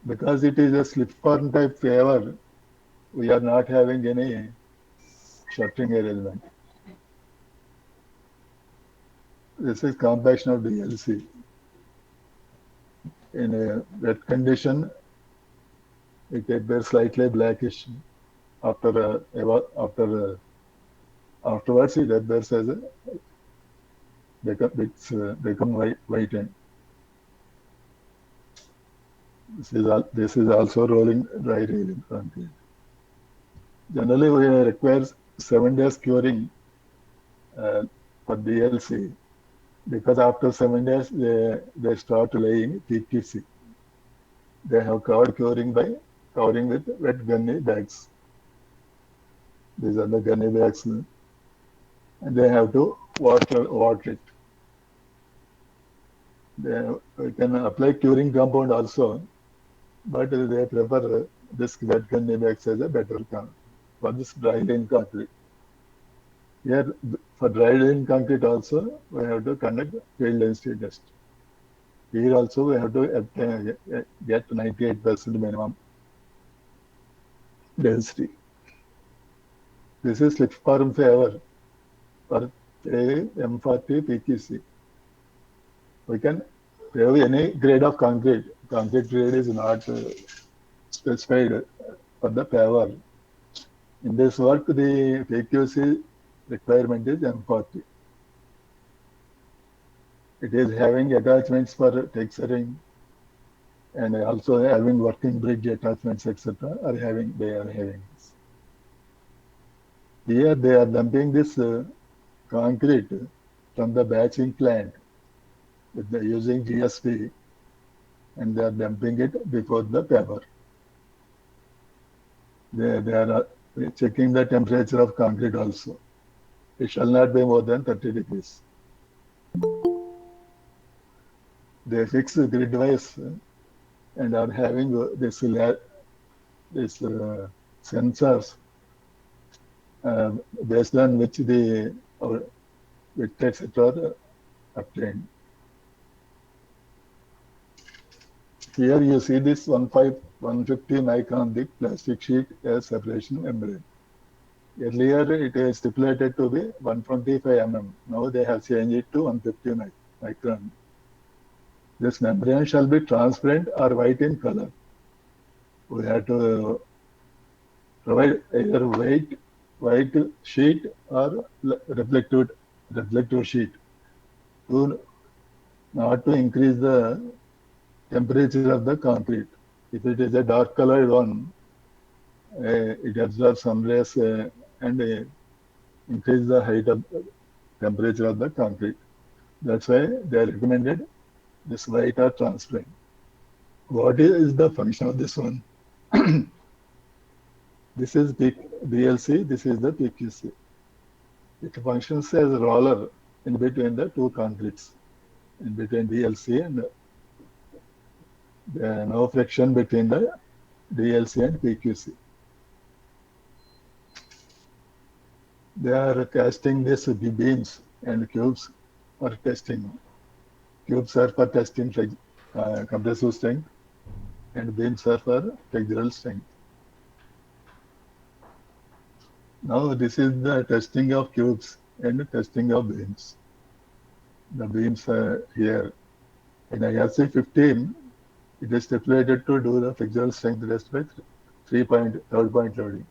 Because it is a slip form type paver, we are not having any shuttering arrangement. This is compaction of DLC. In a wet condition, it appears slightly blackish. Afterwards, it appears as become whitened. This is also dry rolling concrete. Generally, we require 7 days curing for DLC because after 7 days they start laying PQC. They have covered curing by covering with wet gunny bags. These are the gunny bags, and they have to water it. We can apply curing compound also, but they prefer this wet gunny bags as a better for this dry line concrete. Here, for dry line concrete also, we have to conduct field density test. Here also, we have to get 98% minimum density. This is slip form paver for M40 PQC. We can pave any grade of concrete. Concrete grade is not specified for the paver. In this work, the PQC requirement is M40. It is having attachments for texturing and also having working bridge attachments, etc. They are having this. Here they are dumping this concrete from the batching plant using GSP, and they are dumping it before the paver. They are checking the temperature of concrete also. It shall not be more than 30 degrees. They fix grid-wise and are having this these sensors uh, based on which the width etc. are obtained. Here you see this 150 micron thick plastic sheet as separation membrane. Earlier it is stipulated to be 125 mm. Now they have changed it to 150 micron. This membrane shall be transparent or white in color. We have to provide either white sheet or reflective sheet to not to increase the temperature of the concrete. If it is a dark colored one, it absorbs some rays and increase the height of temperature of the concrete. That's why they recommended this white or transparent. What is the function of this one? This is BLC, this is the PQC. It functions as a roller in between the two concretes, in between DLC and there no friction between the DLC and PQC. They are casting these beams and cubes for testing. Cubes are for testing compressive strength and beams are for flexural strength. Now this is the testing of cubes and testing of beams. The beams are here. In IRC 15, it is stipulated to do the flexural strength test by third point loading.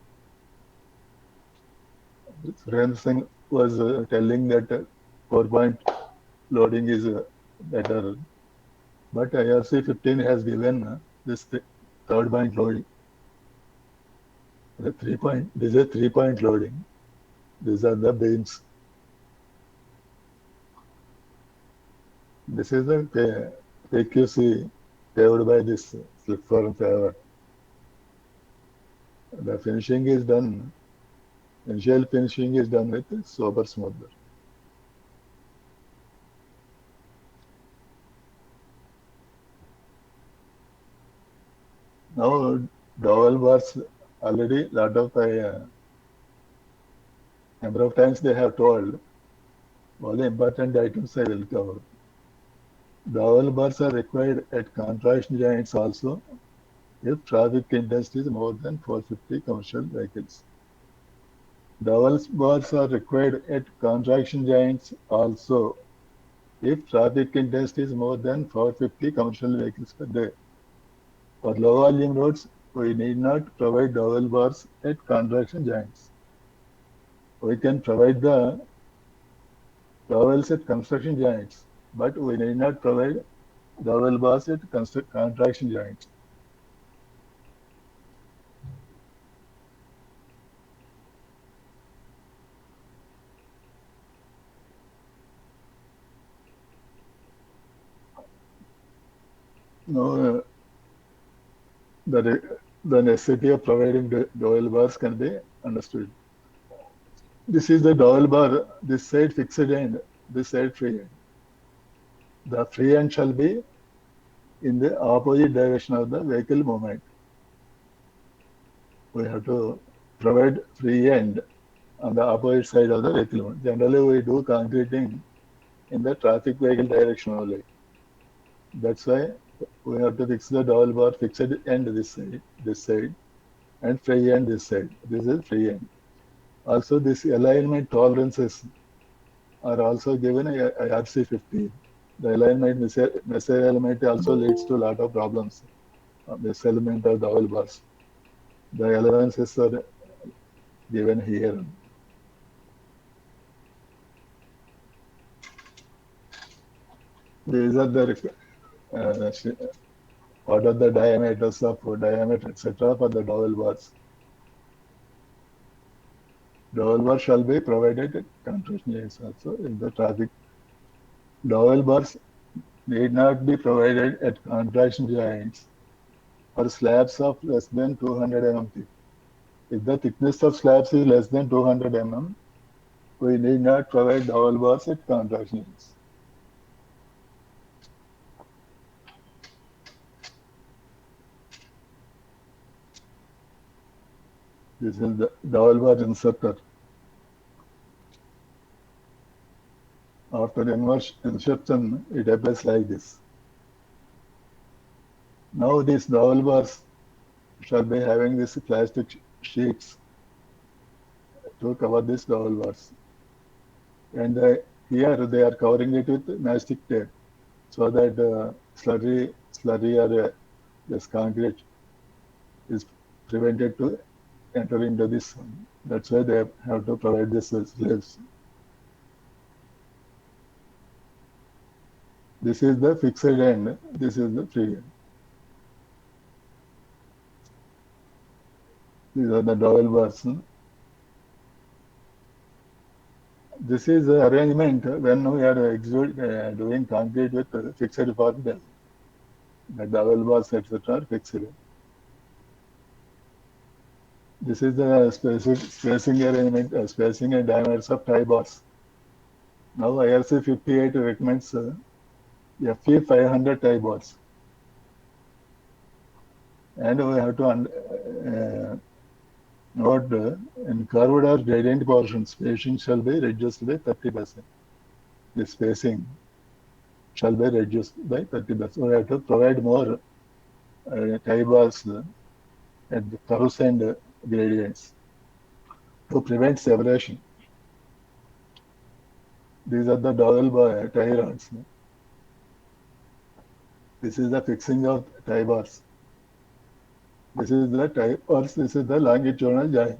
Surendra Singh was telling that 4-point loading is better, but IRC 15 has given this third point loading. This is a 3-point loading. These are the beams. This is the PQC paved by this slip form paver. The finishing is done. Initial finishing is done with sober smoother. Now dowel bars already lot of number of times they have told all the important items I will cover. Dowel bars are required at contraction joints also if traffic intensity is more than 450 commercial vehicles. Dowel bars are required at contraction joints also if traffic intensity is more than 450 commercial vehicles per day. For low volume roads, we need not provide dowel bars at contraction joints. We can provide the dowels at construction joints, but we need not provide dowel bars at contraction joints. No, the necessity of providing the dowel bars can be understood. This is the dowel bar, this side fixed end, this side free end. The free end shall be in the opposite direction of the vehicle movement. We have to provide free end on the opposite side of the vehicle movement. Generally, we do concreting in the traffic vehicle direction only. That's why we have to fix the dowel bar fixed end this side, and free end this side. This is free end. Also, this alignment tolerances are also given in IRC 15. The alignment misalignment also leads to a lot of problems. Misalignment of dowel bars. The allowances are given here. These are the what are the diameters of diameter etc. for the dowel bars. Dowel bar shall be provided at contraction joints also in the traffic. Dowel bars need not be provided at contraction joints for slabs of less than 200 mm thick. If the thickness of slabs is less than 200 mm, we need not provide dowel bars at contraction joints. This is the double bar inserter. After insertion, it appears like this. Now these double bars shall be having these plastic sheets to cover these double bars. And here they are covering it with mastic tape so that slurry or this concrete is prevented to enter into this. That's why they have to provide this slabs. This is the fixed end, this is the free end. These are the double bars. This is the arrangement when we are doing concrete with fixed form. The double bars, etc. are fixed. This is the spacing arrangement, spacing and diameters of tie bars. Now IRC 58 recommends FE 500 tie bars. And we have to note in curved or gradient portion, spacing shall be reduced by 30%. The spacing shall be reduced by 30%. We have to provide more tie bars at the curves and gradients to prevent separation. These are the double bar tie rods. This is the fixing of tie bars. This is the tie bars. This is the longitudinal joint.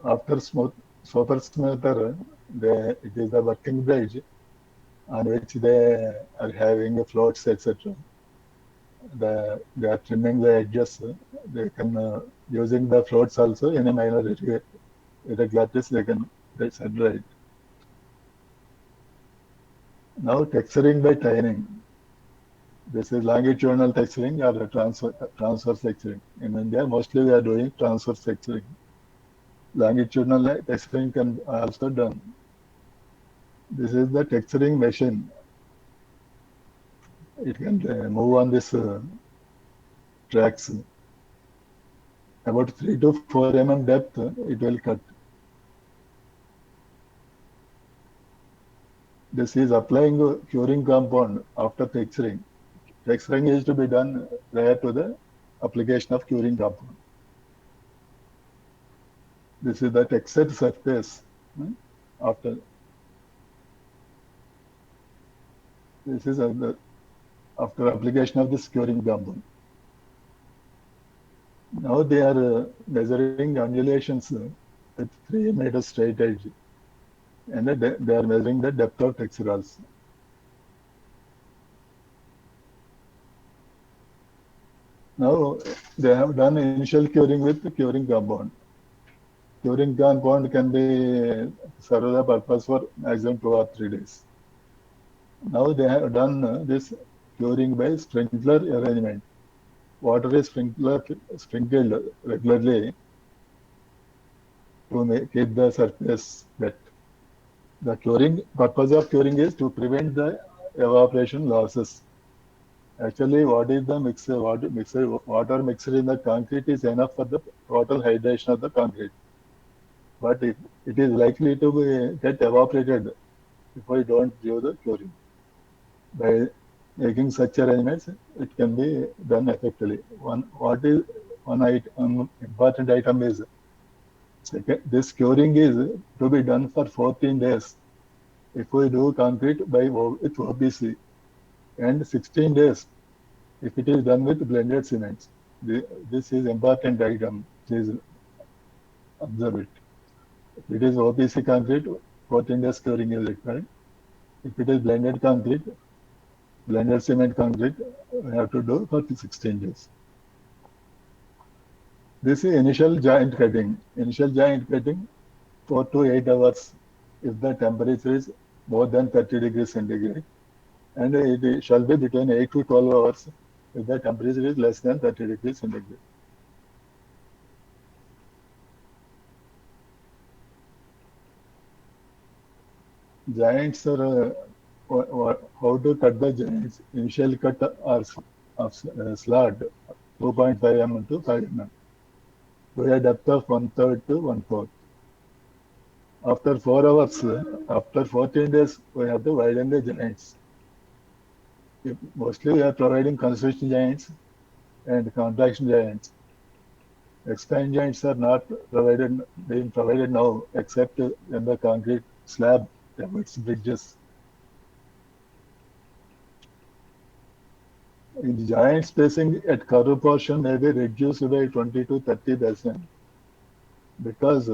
After super smoother, it is the working bridge on which they are having floats, etc. They are trimming the edges. They can using the floats also in a minor irregularities they can set right. Now texturing by tining. This is longitudinal texturing or transverse texturing. In India, mostly we are doing transverse texturing. Longitudinal texturing can also done. This is the texturing machine. It can move on this tracks. About 3 to 4 mm depth, it will cut. This is applying curing compound after texturing. Texturing is to be done prior to the application of curing compound. This is the textured surface after. This is after application of this curing compound. Now they are measuring undulations with 3 meters straight edge, and they are measuring the depth of texture also. Now they have done initial curing with the curing compound. Curing compound can be serve the purpose for maximum 2 or 3 days. Now they have done this curing by sprinkler arrangement. Water is sprinkled regularly to keep the surface wet. The purpose of curing is to prevent the evaporation losses. Actually, what is the water mixed in the concrete is enough for the total hydration of the concrete. But it is likely to get evaporated if we don't do the curing. By making such arrangements, it can be done effectively. One important item is this curing is to be done for 14 days if we do concrete with OPC, and 16 days if it is done with blended cements. This is important item. Please observe it. If it is OPC concrete, 14 days curing is required. If it is blended concrete, blended cement concrete, we have to do for 16 days. This is initial joint cutting. Initial joint cutting, 4 to 8 hours if the temperature is more than 30 degrees centigrade. And it shall be between 8 to 12 hours if the temperature is less than 30 degrees centigrade. Giants are how to cut the giants. Initial cut of slot 2.5 mm to 5 mm to a depth of 1/3 to 1/4. After 4 hours, after 14 days, we have to widen the giants. Mostly we are providing construction giants and contraction giants. Expand giants are not being provided now, except in the concrete slab its bridges. In giant spacing at curve portion may be reduced by 20 to 30% because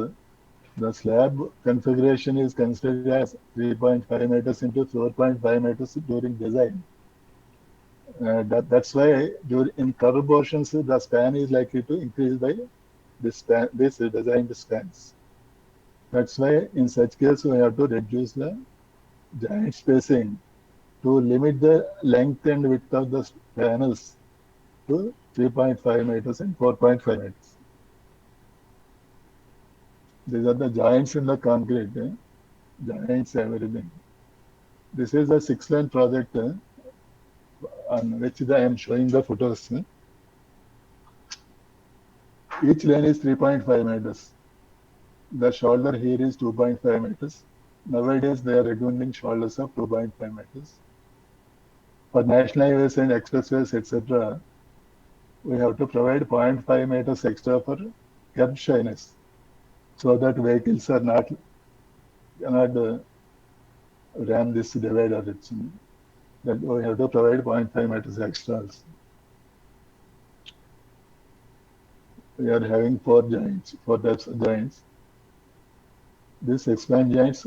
the slab configuration is considered as 3.5 meters into 4.5 meters during design. That's why in curve portions, the span is likely to increase by this designed spans. That's why in such case, we have to reduce the giant spacing to limit the length and width of the panels to 3.5 meters and 4.5 meters. These are the giants in the concrete, giants everything. This is a 6-lane project on which I am showing the photos. Each lane is 3.5 meters. The shoulder here is 2.5 meters. Nowadays, they are recommending shoulders of 2.5 meters. For national highways and expressways, etc., we have to provide 0.5 meters extra for curb shyness, so that vehicles are cannot ram this divider. That we have to provide 0.5 meters extra. We are having 4 types of giants. This expand giants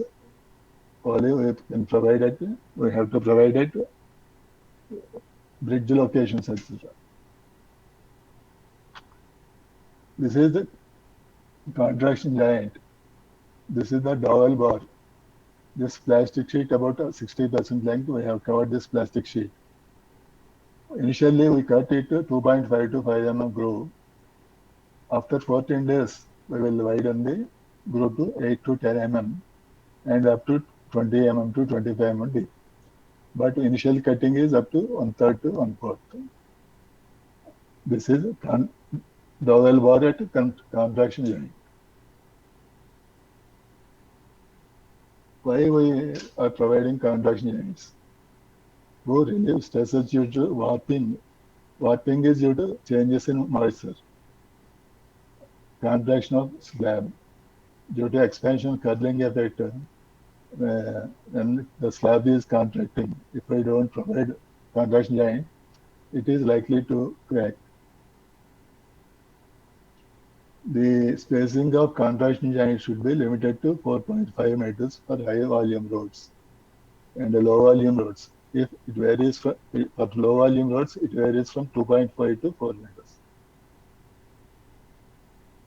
only we can provide it. We have to provide it bridge locations, etc. This is the contraction giant. This is the dowel bar. This plastic sheet about 60% length. We have covered this plastic sheet. Initially, we cut it to 2.5 to 5 mm groove. After 14 days, we will widen the groove to 8 to 10 mm and up to 20 mm to 25 mm deep. But initial cutting is up to 1/3 to 1/4. This is dowel bar at contraction joint. Why we are providing contraction joints? To relieve stresses due to warping. Warping is due to changes in moisture. Contraction of slab due to expansion curling effect. When the slab is contracting, if we don't provide contraction joint, it is likely to crack. The spacing of contraction joint should be limited to 4.5 meters for high volume roads and low volume roads. If it varies for low volume roads, it varies from 2.5 to 4 meters.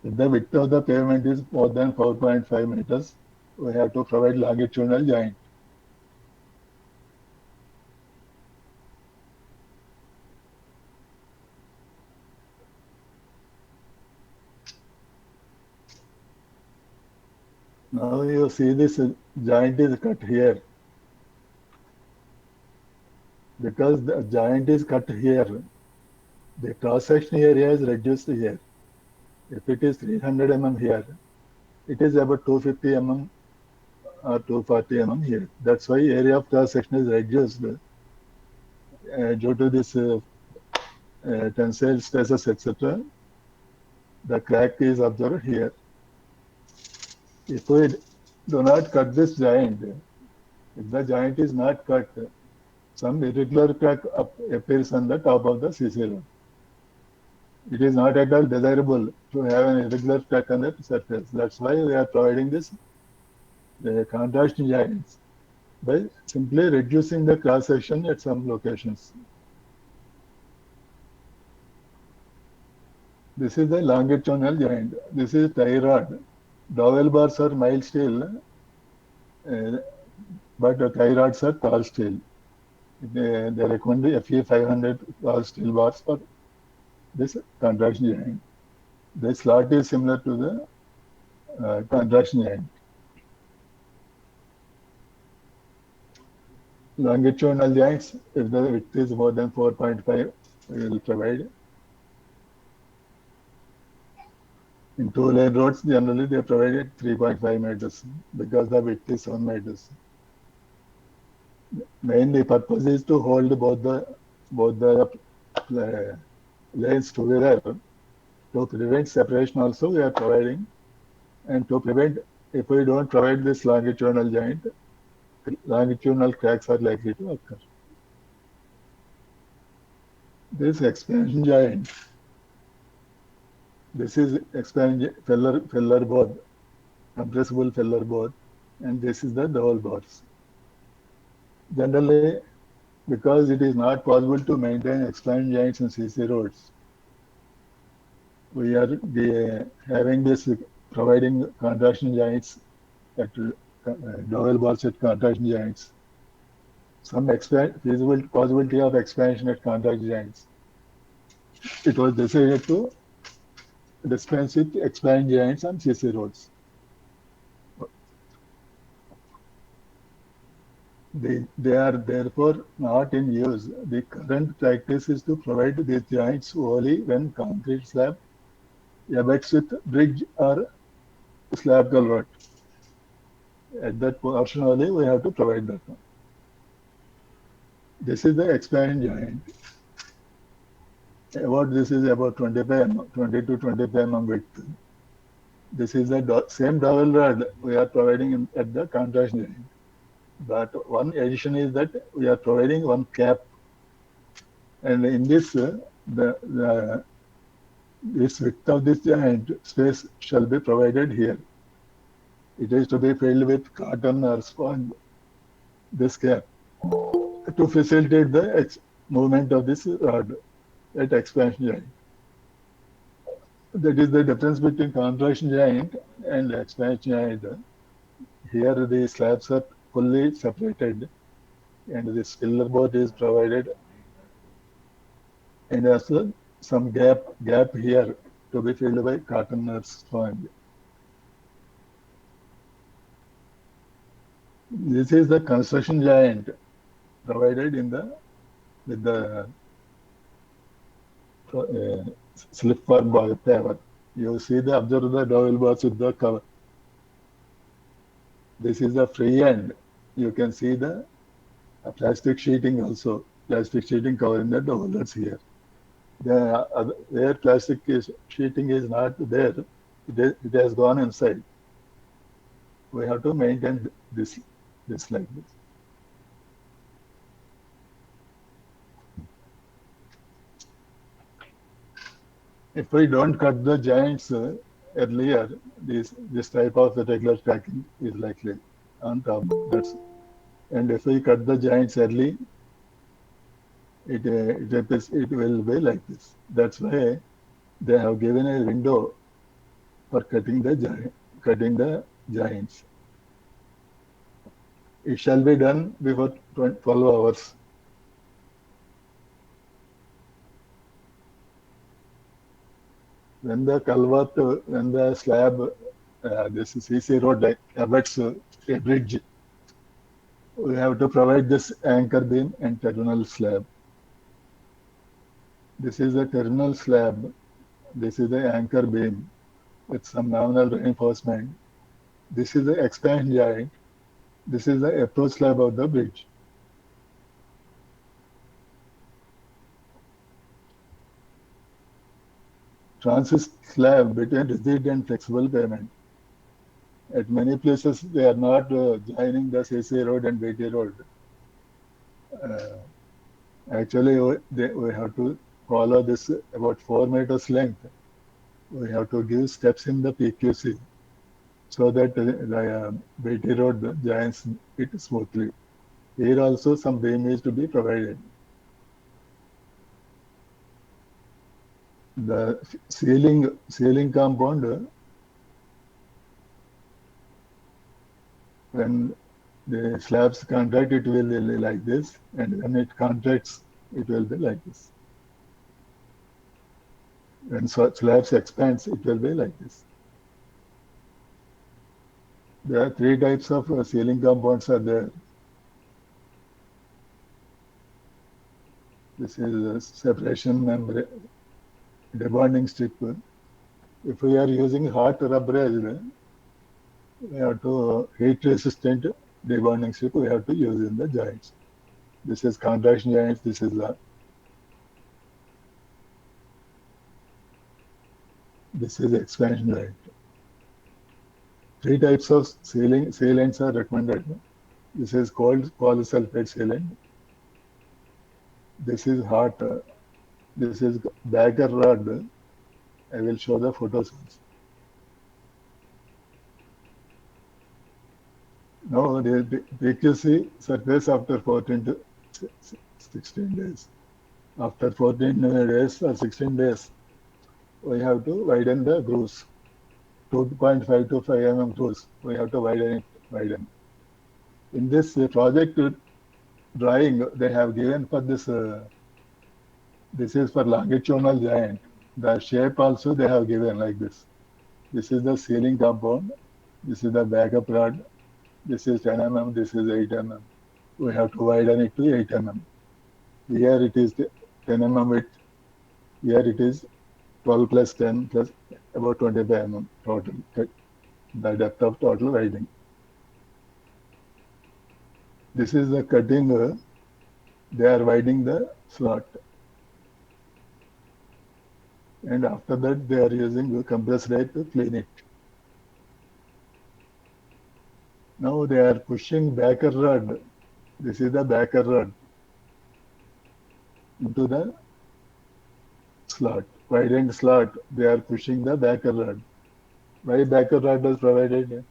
If the width of the pavement is more than 4.5 meters, we have to provide longitudinal joint. Now you see this joint is cut here. Because the joint is cut here, the cross-section area is reduced here. If it is 300 mm here, it is about 250 mm or 240 mm here. That's why area of cross-section is reduced due to this tensile stresses, etc. The crack is observed here. If we do not cut this joint, if the joint is not cut, some irregular crack appears on the top of the CC road. It is not at all desirable to have an irregular crack on the surface. That's why we are providing this contraction joints by simply reducing the cross section at some locations. This is the longitudinal joint. This is tie rod. Dowel bars are mild steel, but tie rods are tall steel. They recommend the FE 500 tall steel bars for this contraction joint. The slot is similar to the contraction joint. Longitudinal joints, if the width is more than 4.5, we will provide. In two-lane roads, generally they provided 3.5 meters because the width is 7 meters. Mainly purpose is to hold both the lanes together. To prevent separation also we are providing, and to prevent, if we don't provide this longitudinal joint, longitudinal cracks are likely to occur. This expansion joint, this is expansion feller board, compressible feller board, and this is the dowel bars. Generally, because it is not possible to maintain expansion joints in CC roads, we are having this providing contraction joints at dowel bars at contraction joints. Some feasible possibility of expansion at contraction joints. It was decided to dispense with expansion joints on CC roads. They are therefore not in use. The current practice is to provide these joints only when concrete slab abuts with bridge or slab culvert. At that portion only we have to provide that one. This is the expansion joint. This is about 20 to 25 mm width. This is the same dowel rod we are providing at the contraction joint. But one addition is that we are providing one cap, and in this this width of this joint space shall be provided here. It is to be filled with cotton or sponge, this cap, to facilitate the movement of this rod at expansion joint. That is the difference between contraction joint and expansion joint. Here the slabs are fully separated, and this filler board is provided, and also some gap here to be filled by cotton or sponge. This is the construction joint provided in with the slip form paver. You see observe the dowel bars with the cover. This is the free end. You can see the plastic sheeting also. Plastic sheeting covering the dowels here. Where plastic sheeting is not there, it has gone inside. We have to maintain this like this. If we don't cut the joints earlier, this type of irregular cracking is likely on top. And if we cut the joints early, it will be like this. That's why they have given a window for cutting the joints. It shall be done before 12 hours. When the culvert, when the slab, this CC road abuts a bridge, we have to provide this anchor beam and terminal slab. This is the terminal slab. This is the anchor beam with some nominal reinforcement. This is the expansion joint. This is the approach slab of the bridge. Transit slab between rigid and flexible pavement. At many places, they are not joining the CC road and BT road. Actually, we have to follow this about 4 meters length. We have to give steps in the PQC so that the BT road joins it smoothly. Here also some beam is to be provided. The ceiling compound, when the slabs contract, it will be like this, and when it contracts, it will be like this. When slabs expands, it will be like this. There are 3 types of ceiling compounds are there. This is a separation membrane, debonding strip. If we are using hot rubberized, we have to heat resistant debonding strip we have to use in the joints. This is contraction joints, this is expansion joint. 3 types of sealants are recommended. This is cold polysulfide sealant. This is hot. This is bagger rod. I will show the photos. Now the PQC surface after 14 to 16 days. After 14 days or 16 days, we have to widen the grooves. 2.5 to 5 mm grooves. We have to widen. In this project drawing, they have given for this. This is for longitudinal joint. The shape also they have given like this. This is the sealing compound. This is the backup rod. This is 10 mm. This is 8 mm. We have to widen it to 8 mm. Here it is 10 mm width. Here it is 12 plus 10 plus about 25 mm total. The depth of total widening. This is the cutting. They are widening the slot. And after that, they are using the compress rate to clean it. Now they are pushing backer rod. This is the backer rod into the slot, widened slot. They are pushing the backer rod. Why backer rod was provided?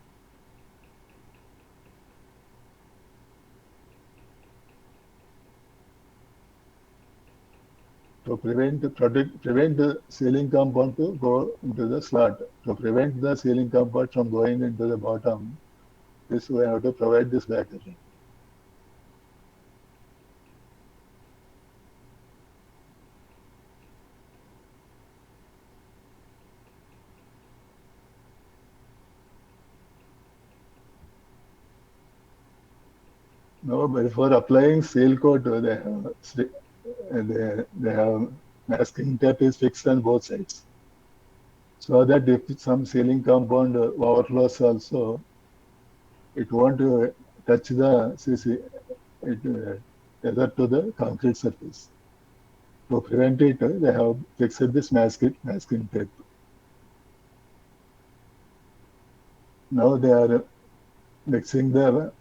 To prevent the sealing compound to go into the slot. To prevent the sealing compound from going into the bottom, this we have to provide this backer rod. Now, before applying seal coat, they have masking tape is fixed on both sides, so that if some sealing compound overflows also, it won't touch the CC, tether to the concrete surface. To prevent it, they have fixed this masking tape. Now they are mixing the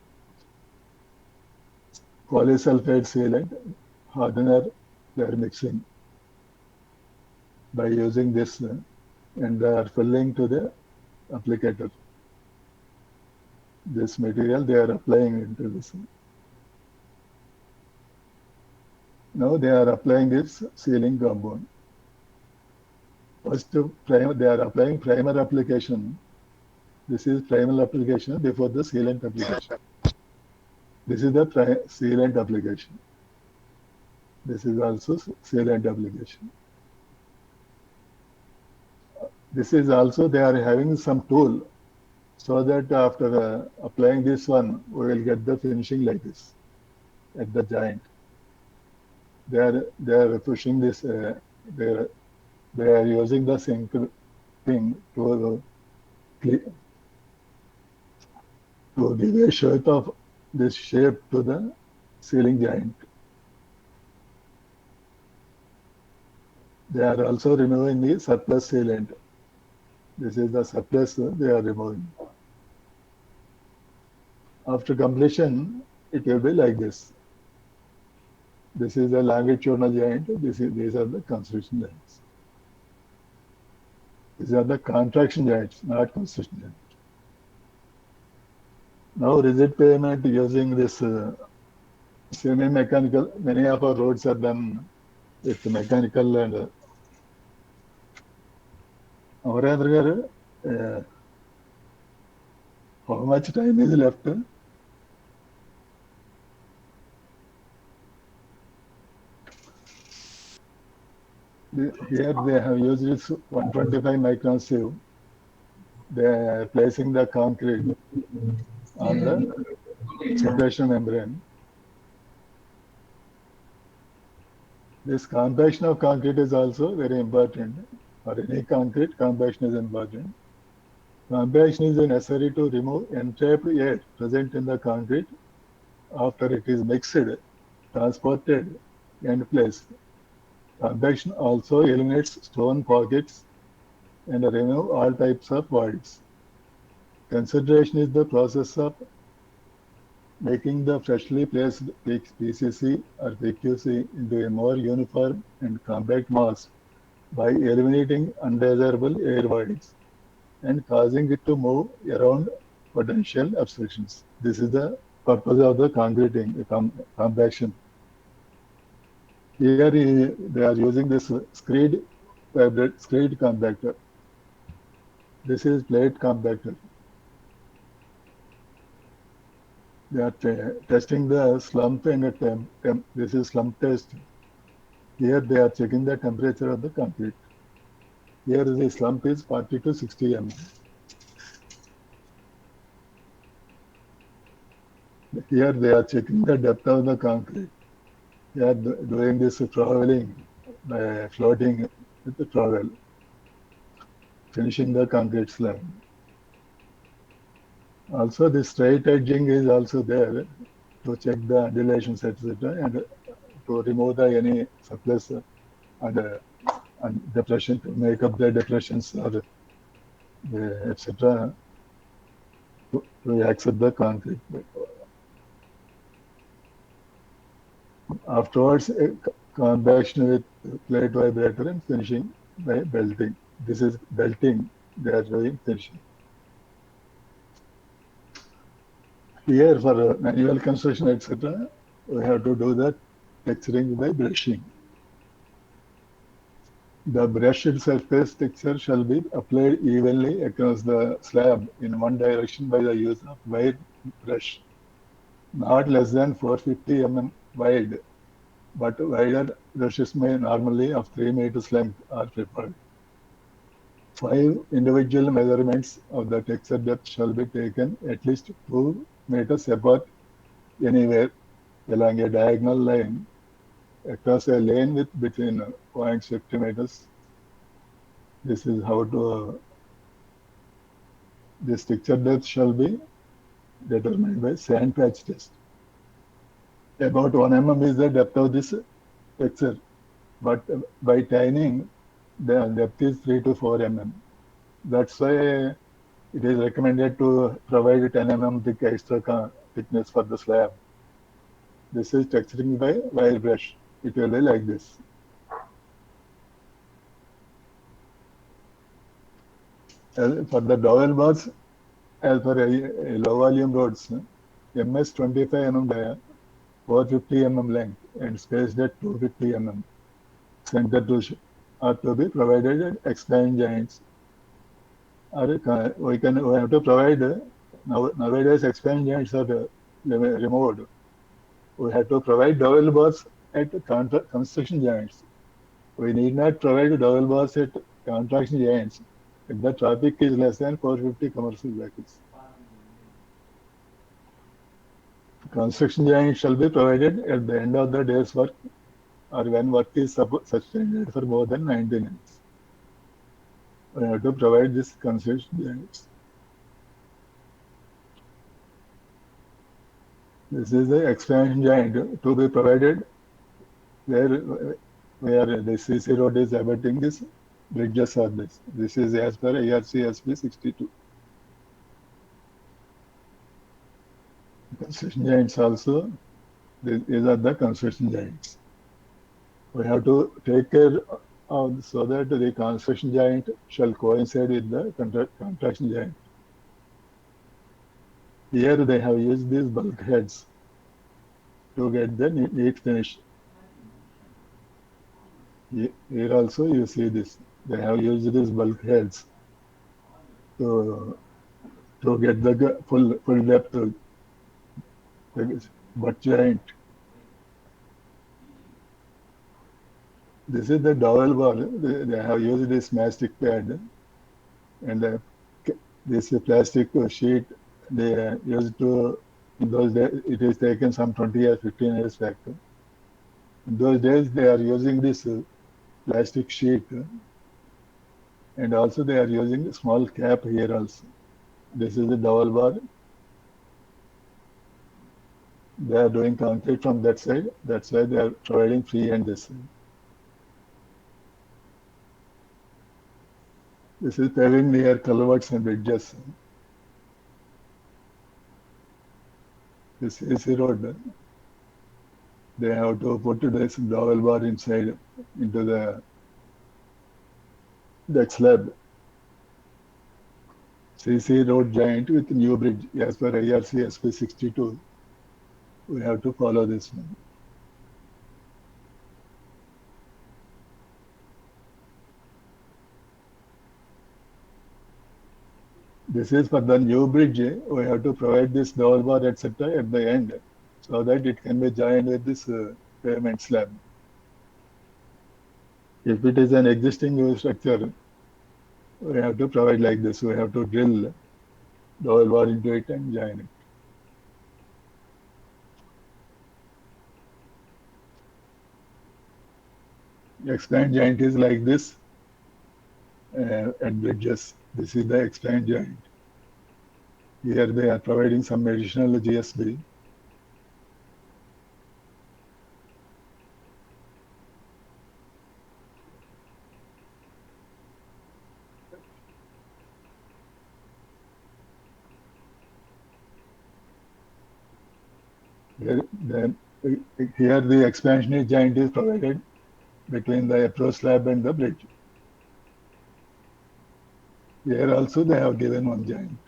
polysulfide sealant hardener. They are mixing by using this, and they are filling to the applicator. This material they are applying into this. Now they are applying this sealing compound. First, they are applying primer application. This is primer application before the sealant application. This is the sealant application. This is also sealant application. This is also they are having some tool, so that after applying this one, we will get the finishing like this at the joint. They are pushing this. They are using the sink thing to give a shape of this shape to the sealing joint. They are also removing the surplus sealant. This is the surplus they are removing. After completion, it will be like this. This is the longitudinal joint. These are the construction joints. These are the contraction joints, not construction joints. Now rigid pavement using this semi-mechanical. Many of our roads are done with mechanical and Amarendra garu, how much time is left? Here they have used this 125 micron sieve. They are placing the concrete on the separation membrane. This compaction of concrete is also very important. For any concrete, compaction is important. Compaction is necessary to remove entrapped air present in the concrete after it is mixed, transported, and placed. Compaction also eliminates stone pockets and remove all types of voids. Consideration is the process of making the freshly placed PCC or PQC into a more uniform and compact mass by eliminating undesirable air voids and causing it to move around potential obstructions. This is the purpose of the concreting, compaction. Here they are using this screed compactor. This is plate compactor. They are testing the slump and the this is slump test. Here they are checking the temperature of the concrete. Here the slump is 40 to 60 mm. Here they are checking the depth of the concrete. They are doing this troweling by floating with the trowel, finishing the concrete slab. Also, the straight edging is also there to check the undulations, etc., and to remove any surplus and depression, to make up the depressions or etc. to accept the concrete. Afterwards, compaction with plate vibrator and finishing by belting. This is belting. They are doing finishing. Here for manual construction, etc., we have to do the texturing by brushing. The brushed surface texture shall be applied evenly across the slab in one direction by the use of wide brush, not less than 450 mm wide, but wider brushes may normally of 3 meters length are preferred. 5 individual measurements of the texture depth shall be taken at least 2 meters apart anywhere along a diagonal line across a lane with between 0.50 meters. This is how to, this texture depth shall be determined by sand patch test. About 1 mm is the depth of this texture, but by tining, the depth is 3 to 4 mm. That's why it is recommended to provide 10 mm thick extra thickness for the slab. This is texturing by wire brush. It will be like this. For the dowel bars, as for a low volume roads, MS 25 mm dia, 450 mm length, and spaced at 250 mm. Center to are to be provided at expand joints. We have to provide nowadays expand joints are removed. We have to provide dowel bars at construction joints. We need not provide dowel bars at contraction joints if the traffic is less than 450 commercial vehicles. Construction joints shall be provided at the end of the day's work or when work is sustained for more than 90 minutes. We have to provide this construction joints. This is the expansion joint to be provided where the CC road is abutting this bridges are this. This is as per IRC SP 62. Construction joints also, these are the construction joints. We have to take care of so that the construction joint shall coincide with the contraction joint. Here they have used these bulkheads to get the neat finish. Here also you see this. They have used these bulkheads to get the full depth of the butt joint. This is the dowel bar. They have used this mastic pad and this plastic sheet they used to, in those days, it is taken some 20 years, 15 years back. In those days, they are using this plastic sheet, and also they are using a small cap here also. This is the double bar. They are doing concrete from that side. That's why they are providing free hand this side. This is paving near culverts and bridges. This is the road. They have to put this double bar inside into the that slab. CC road joint with new bridge as per IRC SP 62. We have to follow this one. This is for the new bridge. We have to provide this double bar etc. at the end so that it can be joined with this pavement slab. If it is an existing structure, we have to provide like this. We have to drill double bar into it and join it. Expand joint is like this at bridges. This is the expand joint. Here they are providing some additional GSB. Here the expansion joint is provided between the approach slab and the bridge. Here also they have given one joint.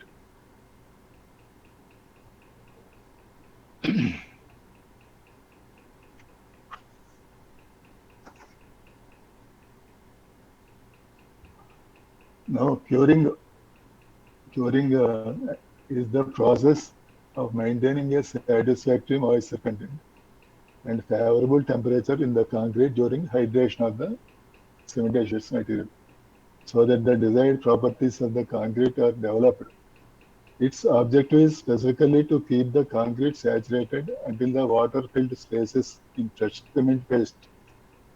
Now curing is the process of maintaining a satisfactory moisture content and favorable temperature in the concrete during hydration of the cementitious material so that the desired properties of the concrete are developed. Its objective is specifically to keep the concrete saturated until the water-filled spaces in fresh cement paste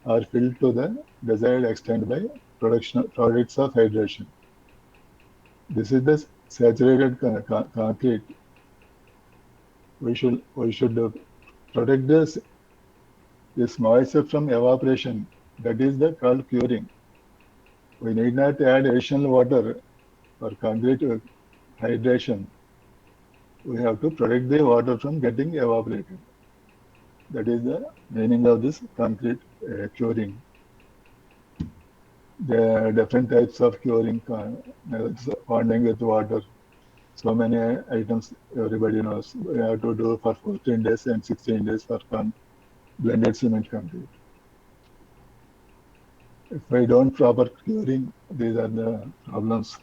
are filled to the desired extent by products of hydration. This is the saturated concrete. We should protect this moisture from evaporation. That is the called curing. We need not add additional water for concrete hydration. We have to protect the water from getting evaporated. That is the meaning of this concrete curing. There are different types of curing, bonding with water. So many items everybody knows. We have to do for 14 days and 16 days for blended cement concrete. If we don't proper curing, these are the problems.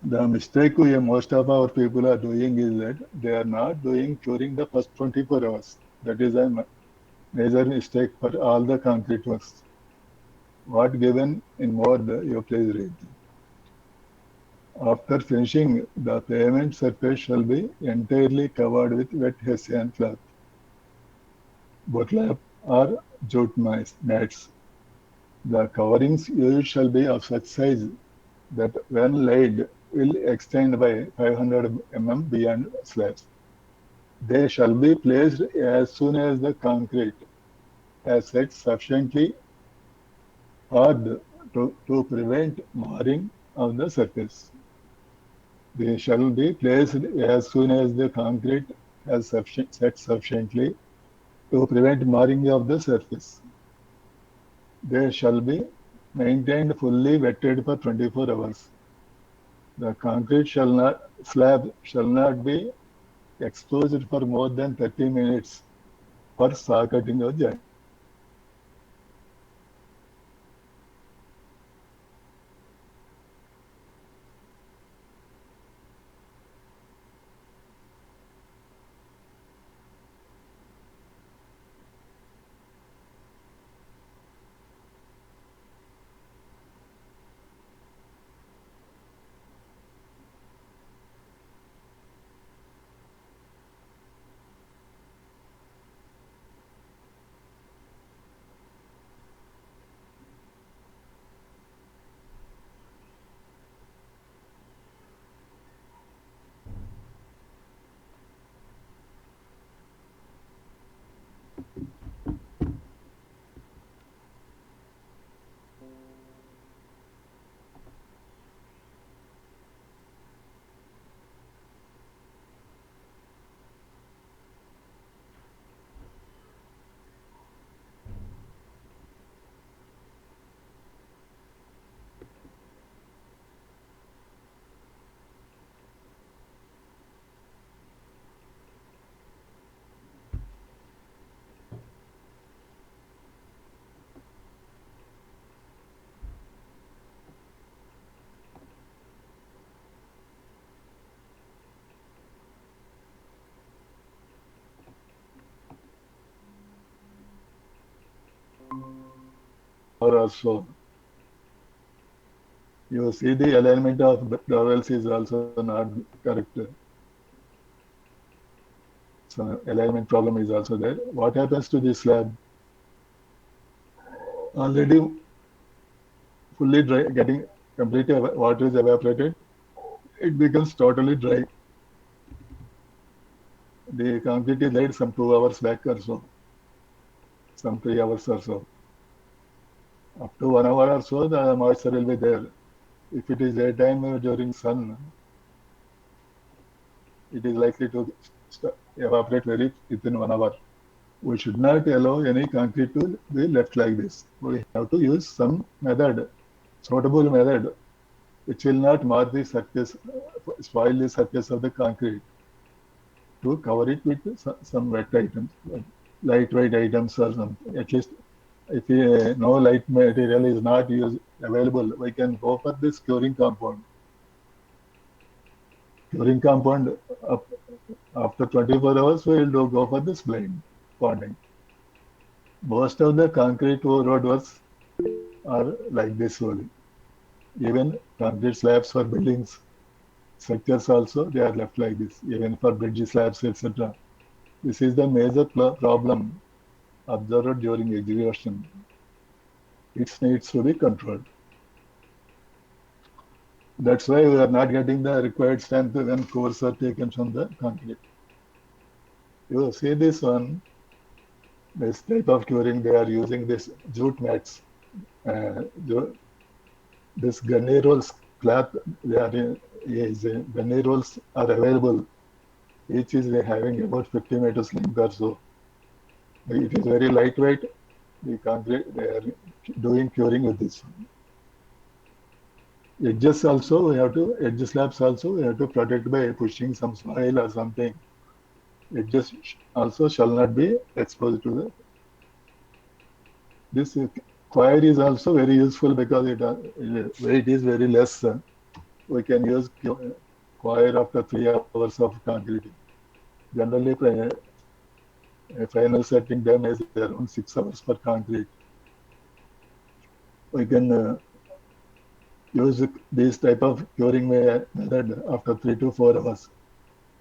The mistake most of our people are doing is that they are not doing curing the first 24 hours. That is a major mistake for all the concrete works. What given in more, you please read. After finishing, the pavement surface shall be entirely covered with wet Hessian cloth, burlap or jute mats. The coverings used shall be of such size that when laid will extend by 500 mm beyond slabs. They shall be placed as soon as the concrete has set sufficiently hard to prevent marring of the surface. They shall be placed as soon as the concrete has set sufficiently to prevent marring of the surface. They shall be maintained fully wetted for 24 hours. The concrete slab shall not be exposed for more than 30 minutes for saw cutting of joint. hour or so. You see the alignment of the dowels is also not correct. So alignment problem is also there. What happens to the slab? Already fully dry, getting completely water is evaporated, it becomes totally dry. The concrete is laid some 2 hours back or so, some 3 hours or so. Up to 1 hour or so, the moisture will be there. If it is daytime during sun, it is likely to evaporate very within 1 hour. We should not allow any concrete to be left like this. We have to use some method, suitable method, which will not mar the surface, spoil the surface of the concrete, to cover it with some wet items, lightweight items or something. At least if no light material is not available, we can go for this curing compound. Curing compound, after 24 hours, we will go for this blind bonding. Most of the concrete road works are like this only. Even concrete slabs for buildings, structures also, they are left like this, even for bridge slabs, etc. This is the major problem observed during execution. It needs to be controlled. That's why we are not getting the required strength when cores are taken from the concrete. You see this one, this type of curing, they are using this jute mats. This gunny rolls cloth, gunny rolls are available. Each is having about 50 meters length or so. It is very lightweight. The concrete, they are doing curing with this. Edges also, edge slabs also, we have to protect by pushing some soil or something. Edges also shall not be exposed to the. This coir is also very useful because weight is very less. We can use coir after 3 hours of concreting. Generally, a final setting time is around 6 hours for concrete. We can use this type of curing method after 3 to 4 hours,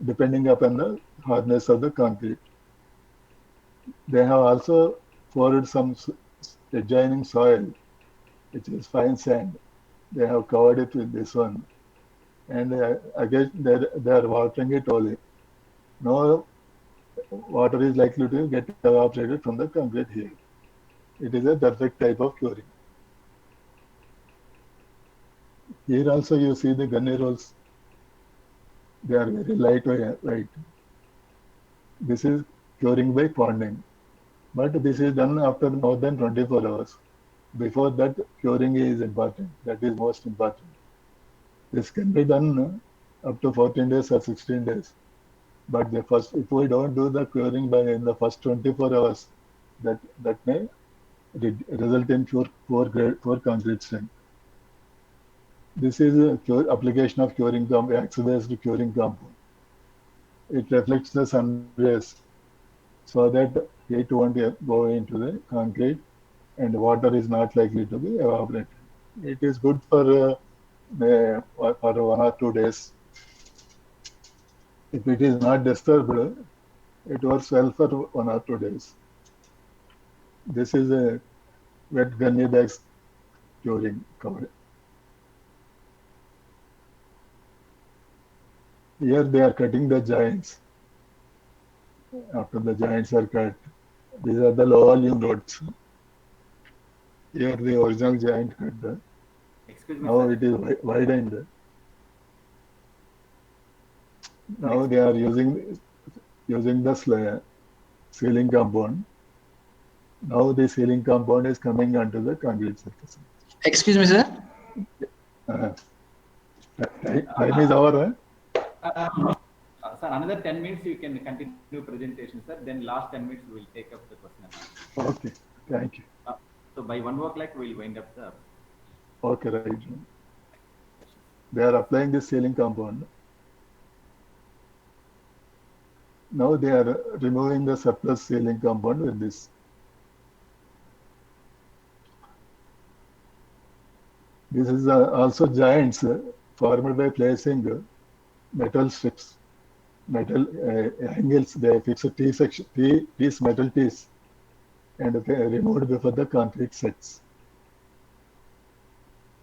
depending upon the hardness of the concrete. They have also poured some adjoining soil, which is fine sand. They have covered it with this one. And again, they are watering it only. No water is likely to get evaporated from the concrete here. It is a perfect type of curing. Here also you see the gunny rolls. They are very lightweight. This is curing by ponding. But this is done after more than 24 hours. Before that, curing is important. That is most important. This can be done up to 14 days or 16 days. But if we don't do the curing in the first 24 hours, that may result in poor concrete strength. This is a application of curing compound, X-based curing compound. It reflects the sun rays so that heat won't go into the concrete and water is not likely to be evaporated. It is good for 1 or 2 days. If it is not disturbed, it works well for 1 or 2 days. This is a wet gunny bags curing cover. Here they are cutting the joints. After the joints are cut, these are the low volume roads. Here the original joint cut. Excuse me, Now sir. it is widened. Now they are using the sealing compound. Now the sealing compound is coming onto the concrete surface. Excuse me, sir. Time is over. Sir, another 10 minutes you can continue presentation, sir. Then last 10 minutes we will take up the question and answer. Okay, thank you. So by 1 o'clock we will wind up the. Okay, right. They are applying this sealing compound. Now they are removing the surplus sealing compound with this. This is also joints formed by placing metal strips, metal angles. They fix a T section, these metal T's, and removed before the concrete sets.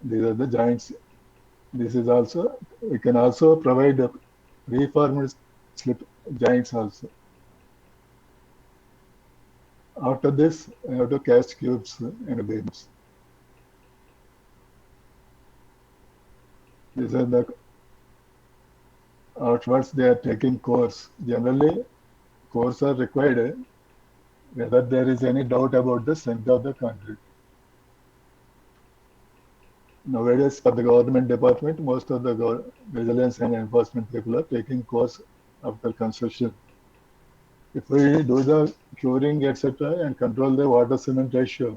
These are the joints. This is also, we can also provide reformed slip joints also. After this, I have to cast cubes and beams. These are the outwards they are taking cores. Generally, cores are required whether there is any doubt about the strength of the concrete. Nowadays, for the government department, most of the vigilance and enforcement people are taking course after construction. If we do the curing, etc., and control the water cement ratio,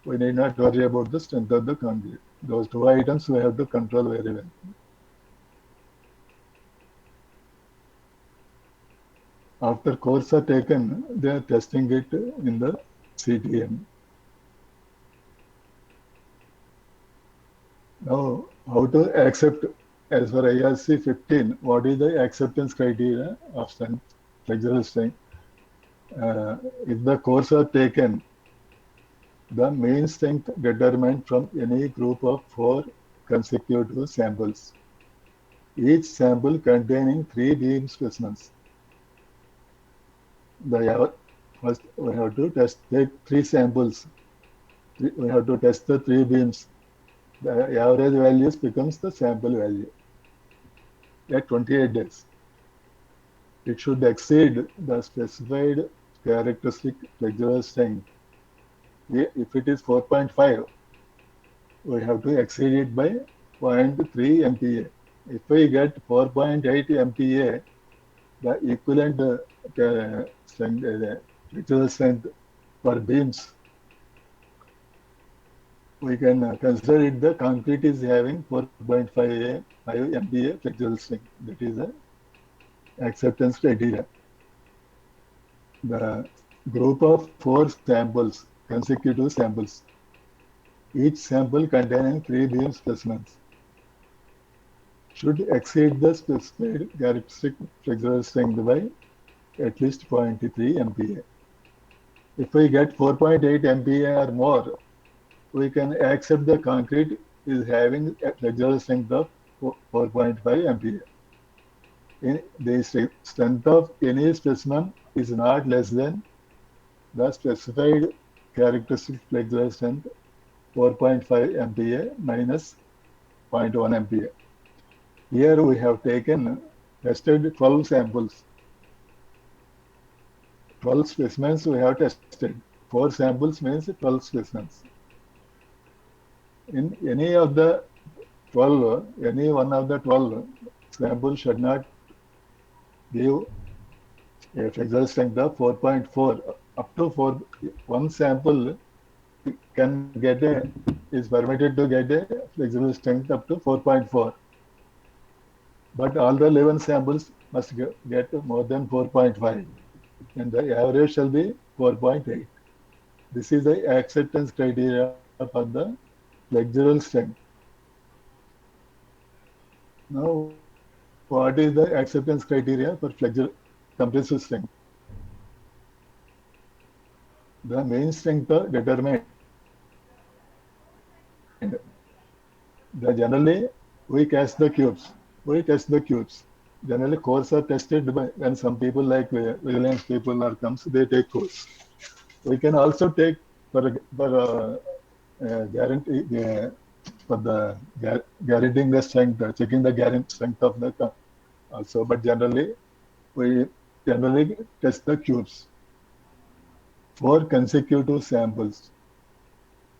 we need not worry about the strength of the concrete. Those two items we have to control very well. After cores are taken, they are testing it in the CTM. Now, how to accept, as for IRC 15, what is the acceptance criteria of strength, flexural strength? If the cores are taken, the mean strength determined from any group of 4 consecutive samples, each sample containing 3 beam specimens. First, we have to take 3 samples. We have to test the 3 beams. The average values becomes the sample value at 28 days. It should exceed the specified characteristic flexural strength. If it is 4.5, we have to exceed it by 0.3 MPa. If we get 4.8 MPa, the equivalent flexural strength for beams, we can consider it the concrete is having 4.5 MPa flexural strength. That is the acceptance criteria. The group of 4 samples, consecutive samples, each sample containing 3 beam specimens, should exceed the specified characteristic flexural strength by at least 0.3 MPa. If we get 4.8 MPa or more, we can accept the concrete is having a flexural strength of 4.5 MPa. The strength of any specimen is not less than the specified characteristic flexural strength 4.5 MPa minus 0.1 MPa. Here we have tested 12 samples. 12 specimens we have tested. 4 samples means 12 specimens. In any one of the 12 samples should not give a flexural strength of 4.4. Up to 4, one sample is permitted to get a flexural strength up to 4.4. But all the 11 samples must get more than 4.5, and the average shall be 4.8. This is the acceptance criteria for the flexural strength. Now, what is the acceptance criteria for compressive strength? The main strength determined. Generally, we test the cubes. Generally, cores are tested by when some people like Reliance people are comes, they take cores. We can also take for guarantee for the guaranteeing the strength, checking the strength of the also. But we generally test the cubes. 4 consecutive samples,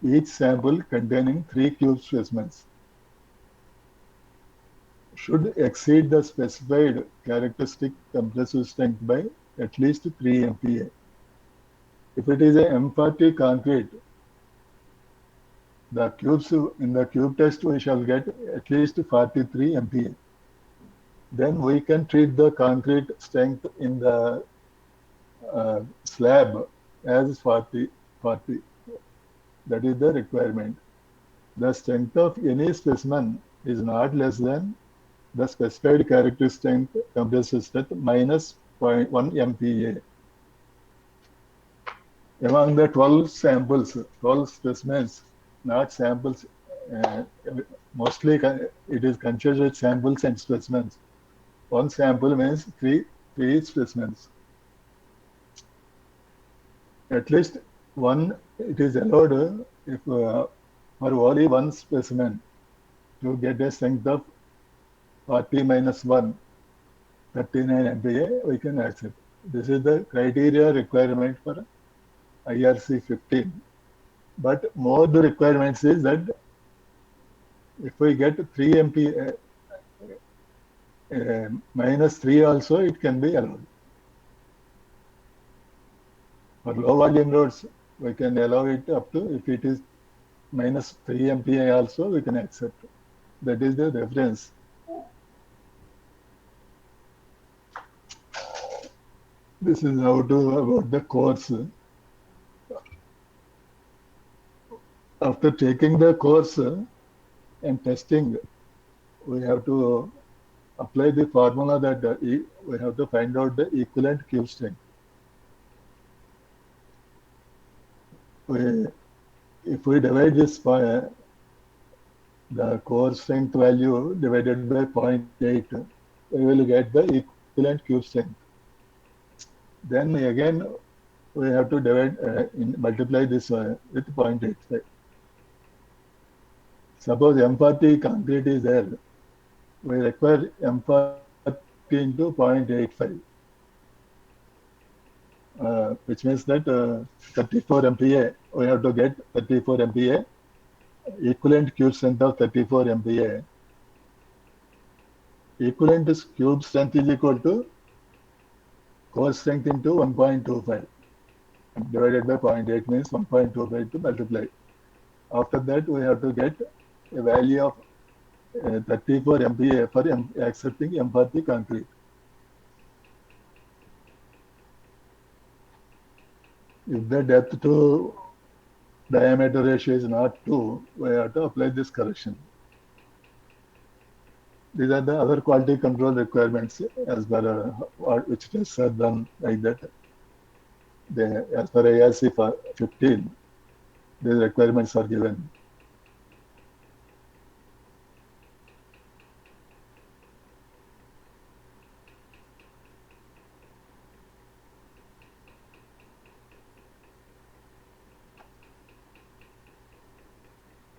each sample containing 3 cube specimens, should exceed the specified characteristic compressive strength by at least 3 MPa. If it is a M40 concrete, the cubes in the cube test we shall get at least 43 MPa. Then we can treat the concrete strength in the slab as 40. That is the requirement. the strength of any specimen is not less than the specified characteristic strength compressive strength minus 0.1 MPa. Among the 12 samples, 12 specimens, not samples, mostly it is considered samples and specimens. One sample means three specimens. At least one, it is allowed if for only one specimen to get a strength of 40 minus 1, 39 MPa, we can accept. This is the criteria requirement for IRC 15. But more the requirements is that if we get 3 MPa minus 3 also, it can be allowed. For low volume roads, we can allow it up to, if it is minus 3 MPa also, we can accept. That is the reference. This is how to about the course. After taking the course and testing, we have to apply the formula that we have to find out the equivalent cube strength. If we divide this by the core strength value divided by 0.8, we will get the equivalent cube strength. Then again, we have to divide multiply this with 0.85. Suppose M40 concrete is there, we require M40 into 0.85, which means that 34 MPa, we have to get 34 MPa, equivalent cube strength of 34 MPa. Equivalent cube strength is equal to core strength into 1.25 divided by 0.8 means 1.25 to multiply. After that, we have to get a value of 34 MPa for accepting M40 concrete. If the depth to diameter ratio is not 2, we have to apply this correction. These are the other quality control requirements as per which tests are done like that. As per IRC 15, these requirements are given.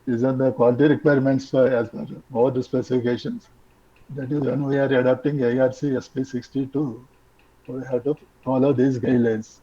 These are the quality requirements for as per all the specifications. That is when we are adopting IRC SP 62, we have to follow these guidelines.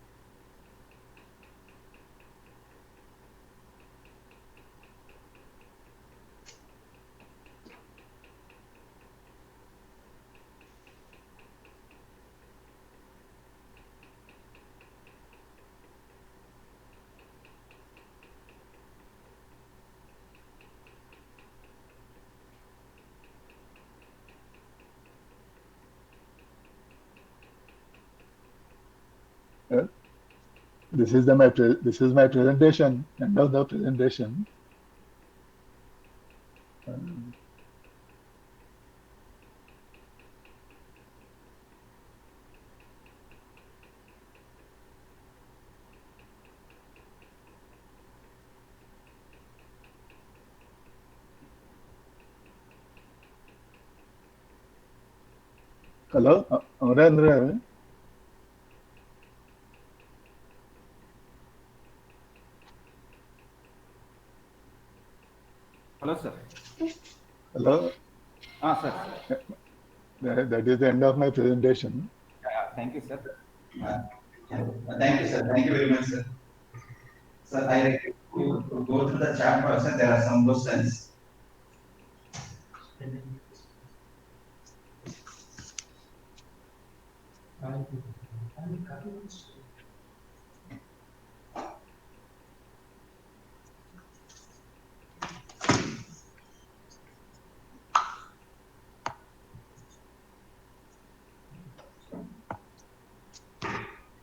This is my presentation. End of the presentation. Hello, Amrendra. Hello, sir. Hello. Sir. That is the end of my presentation. Thank you, sir. Thank you, sir. Thank you very much, sir. Sir, I request you to go through the chat box and there are some questions.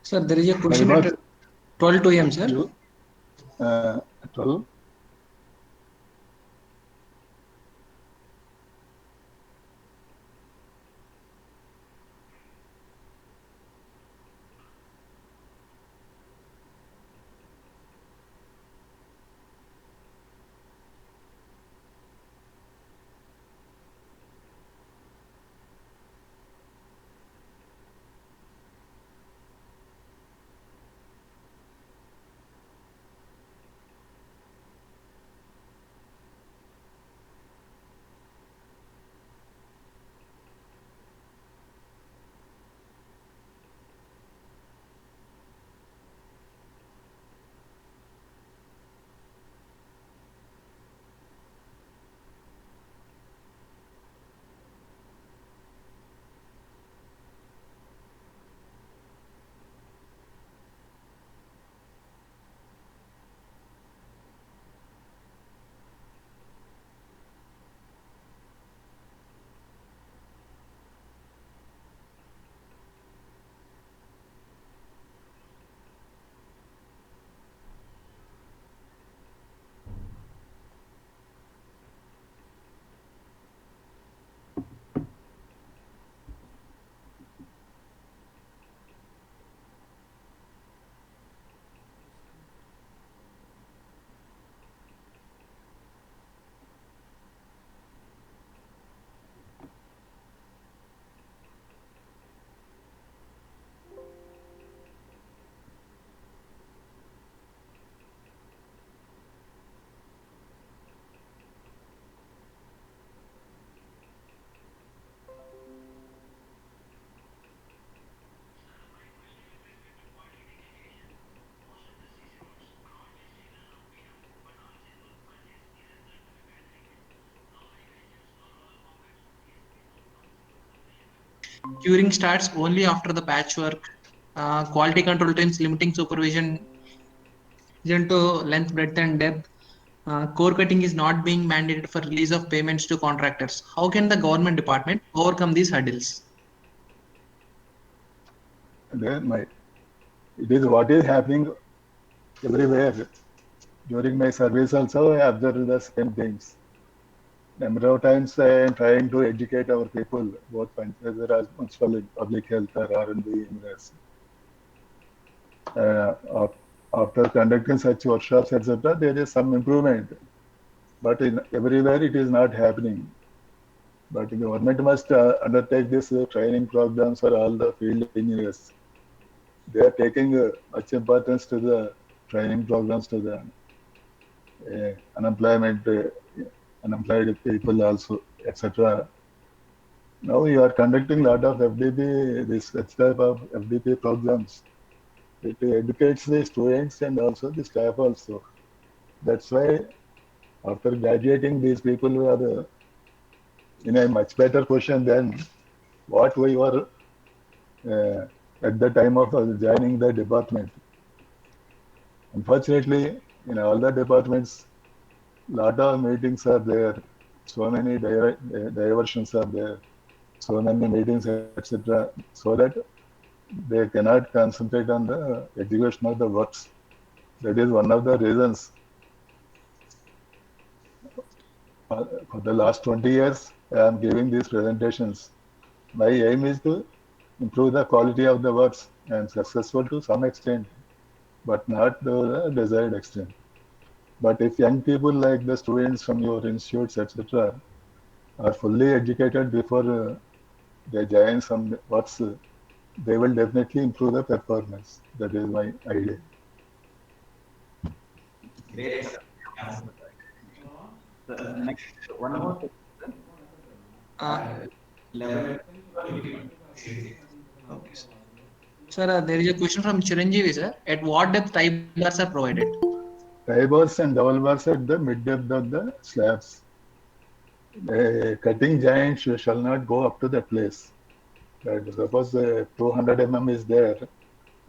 Sir, there is a question at 12 to m, sir. 12. curing starts only after the patchwork. Quality control teams limiting supervision to length, breadth, and depth. Core cutting is not being mandated for release of payments to contractors. How can the government department overcome these hurdles? It is what is happening everywhere. During my service also, I observed the same things. Number of times I am trying to educate our people, both whether as municipal public health or R&D invest. After conducting such workshops, etc., there is some improvement. But everywhere it is not happening. But the government must undertake this training programs for all the field engineers. They are taking much importance to the training programs to the unemployed people also, etc. Now you are conducting a lot of FDP, such type of FDP programs. It educates the students and also the staff also. That's why after graduating, these people are in a much better position than what we were at the time of joining the department. Unfortunately, in all the departments, lot of meetings are there, so many diversions are there, so many meetings, etc., so that they cannot concentrate on the execution of the works. That is one of the reasons. For the last 20 years, I am giving these presentations. My aim is to improve the quality of the works. I am successful to some extent, but not to the desired extent. But if young people like the students from your institutes, etc., are fully educated before they join some works, they will definitely improve the performance. That is my idea. Great. Next, one more question. Level. Okay, sir. Sir, there is a question from Chiranjeevi, sir. At what depth tie bars are provided? Tie bars and double bars at the mid depth of the slabs. A cutting giant shall not go up to that place. Suppose 200 mm is there,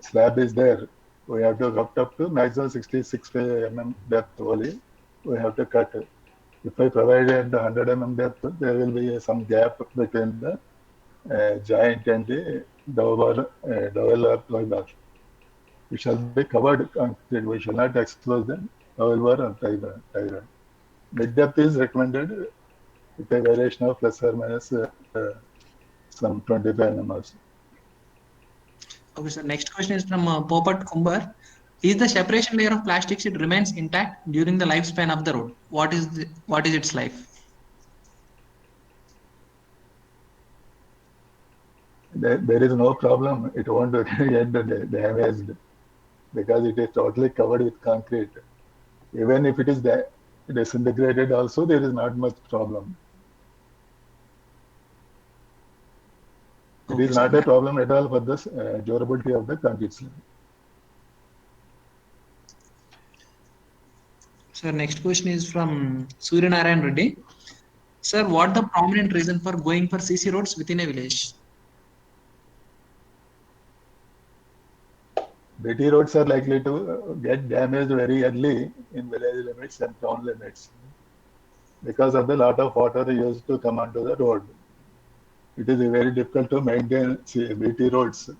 slab is there, we have to cut up to maximum 66 mm depth only. We have to cut. If I provided the 100 mm depth, there will be some gap between the giant and the double or tie bar. We shall be covered. We shall not expose the double bar or tie bar. Mid depth is recommended with a variation of plus or minus some 25 mm also. Okay, sir. Next question is from Popat Kumbar. Is the separation layer of plastic sheet remains intact during the lifespan of the road? What is its life? There is no problem. It won't get damaged because it is totally covered with concrete. Even if it is disintegrated also, there is not much problem. It is not a problem at all for the durability of the concrete slab. Sir, next question is from Suryanarayan Reddy. Sir, what the prominent reason for going for CC roads within a village? BT roads are likely to get damaged very early in village limits and town limits because of the lot of water used to come onto the road. It is very difficult to maintain BT roads.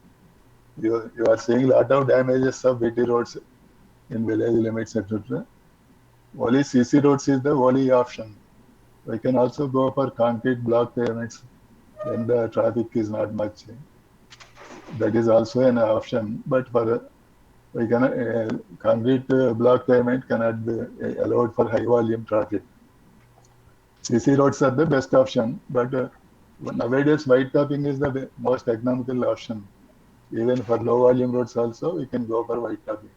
You are seeing a lot of damages of BT roads in village limits, etc. Only CC roads is the only option. We can also go for concrete block pavements when the traffic is not much. That is also an option, but for we cannot concrete block pavement cannot be allowed for high volume traffic. CC roads are the best option, but nowadays white topping is the most economical option. Even for low volume roads also, we can go for white topping.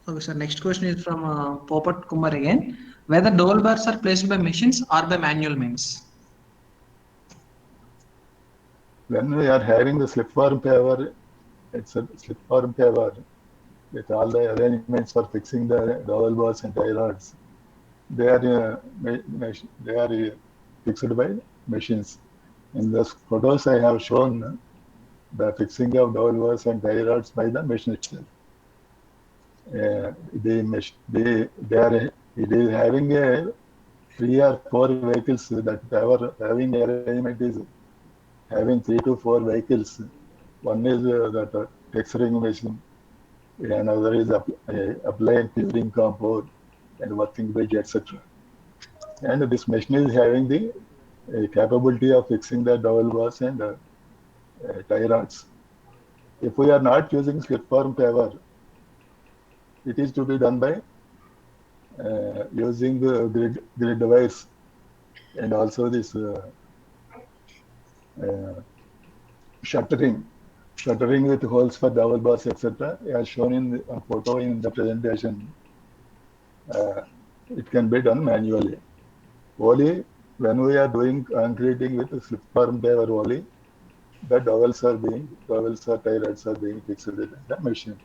Okay, sir. Next question is from Popat Kumar again. Whether dowel bars are placed by machines or by manual means? When we are having the slip form paver, it's a slip form paver with all the arrangements for fixing the dowel bars and tie rods. They are fixed by machines. In the photos I have shown the fixing of dowel bars and tie rods by the machine itself. It is having a 3 or 4 vehicles. That our having arrangement is having 3 to 4 vehicles. One is that texturing machine, another is applying curing compound and working bridge, etc. And this machine is having the capability of fixing the dowel bars and tie rods. If we are not using slip form paver, it is to be done by using grid wires and also this shuttering with holes for dowel bars, etc. As shown in the photo in the presentation. It can be done manually. Only when we are doing concreting with slip form paver only, the dowels or tie rods are being fixed with the machine.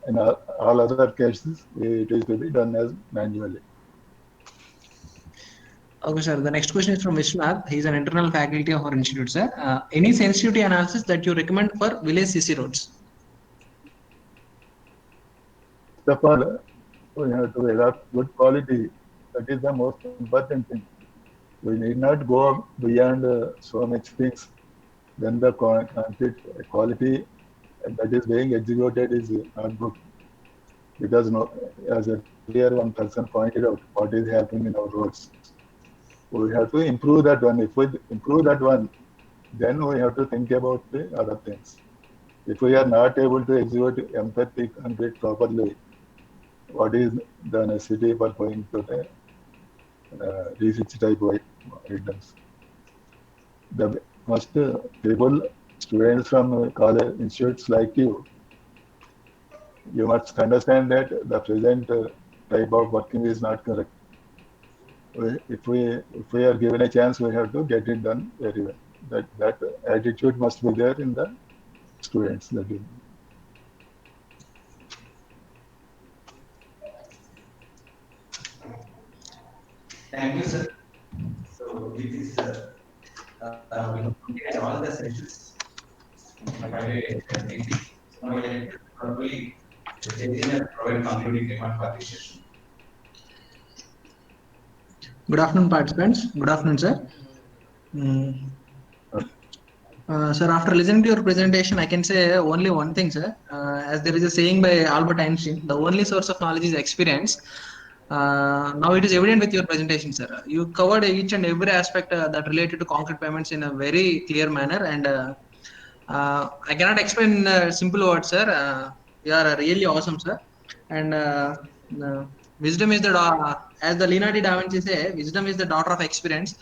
In all other cases, it is to be done as manually. Okay, sir. The next question is from Vishwanath. He is an internal faculty of our institute, sir. Any sensitivity analysis that you recommend for village CC roads? First of all, we have to adopt good quality. That is the most important thing. We need not go beyond so much things. Then the concrete quality that is being executed is not good. Because as earlier one person pointed out, what is happening in our roads. We have to improve that one. If we improve that one, then we have to think about the other things. If we are not able to execute empathy concrete properly, what is the necessity for going to the research type items? The first students from college institutes like you must understand that the present type of working is not correct. If we are given a chance, we have to get it done very well. That attitude must be there in the students. Thank you, sir. So with this, we complete all the sessions. Probably provide concluding remark for this session. Good afternoon, participants. Good afternoon, sir. Sir, after listening to your presentation, I can say only one thing, sir. As there is a saying by Albert Einstein, the only source of knowledge is experience. Now it is evident with your presentation, sir. You covered each and every aspect that related to concrete payments in a very clear manner, and I cannot explain in simple words, sir. You are really awesome, sir. And wisdom is as the Leonardo da Vinci say, wisdom is the daughter of experience.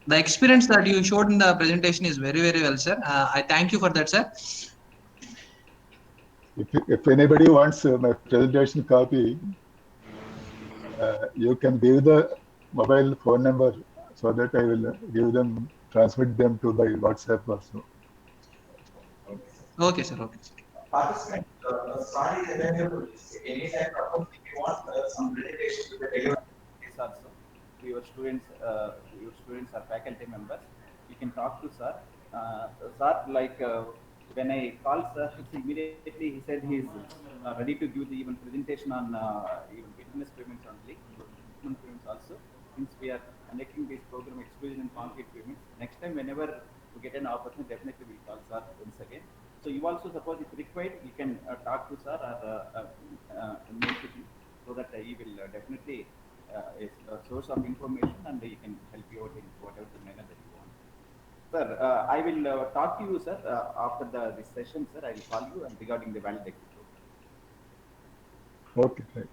The experience that you showed in the presentation is very, very well, sir. I thank you for that, sir. If anybody wants my presentation copy, you can give the mobile phone number so that I will transmit them to by WhatsApp also. Okay, sir. Okay, sir. Participant, sorry, available. Anytime, if you want some presentation to the deliver. Also, your students are faculty members. You can talk to sir. Sir, like when I called sir, immediately he said he is ready to give the even presentation on even business payments only, human payments also. Since we are conducting this program exclusion and concrete payments, next time whenever we get an opportunity, definitely we'll call sir once again. So you also suppose if required, you can talk to sir or mail to him so that he will definitely is a source of information and he can help you out in whatever the manner that you want. Sir, I will talk to you, sir, after this session, sir. I will call you regarding the validation program. Okay, right.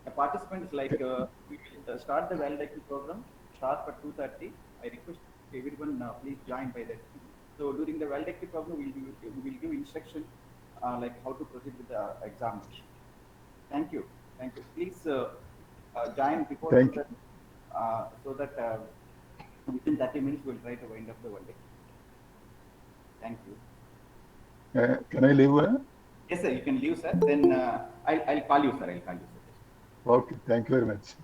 The participants like we will start the validation program sharp at 2:30. I request everyone please join by that. So during the validation program, we will give instruction like how to proceed with the examination. Thank you. Thank you. Please join before so that within 30 minutes we'll try to wind up the validation. Thank you. Can I leave? Yes, sir. You can leave, sir. Then I'll call you, sir. I'll call you, sir. Okay. Thank you very much.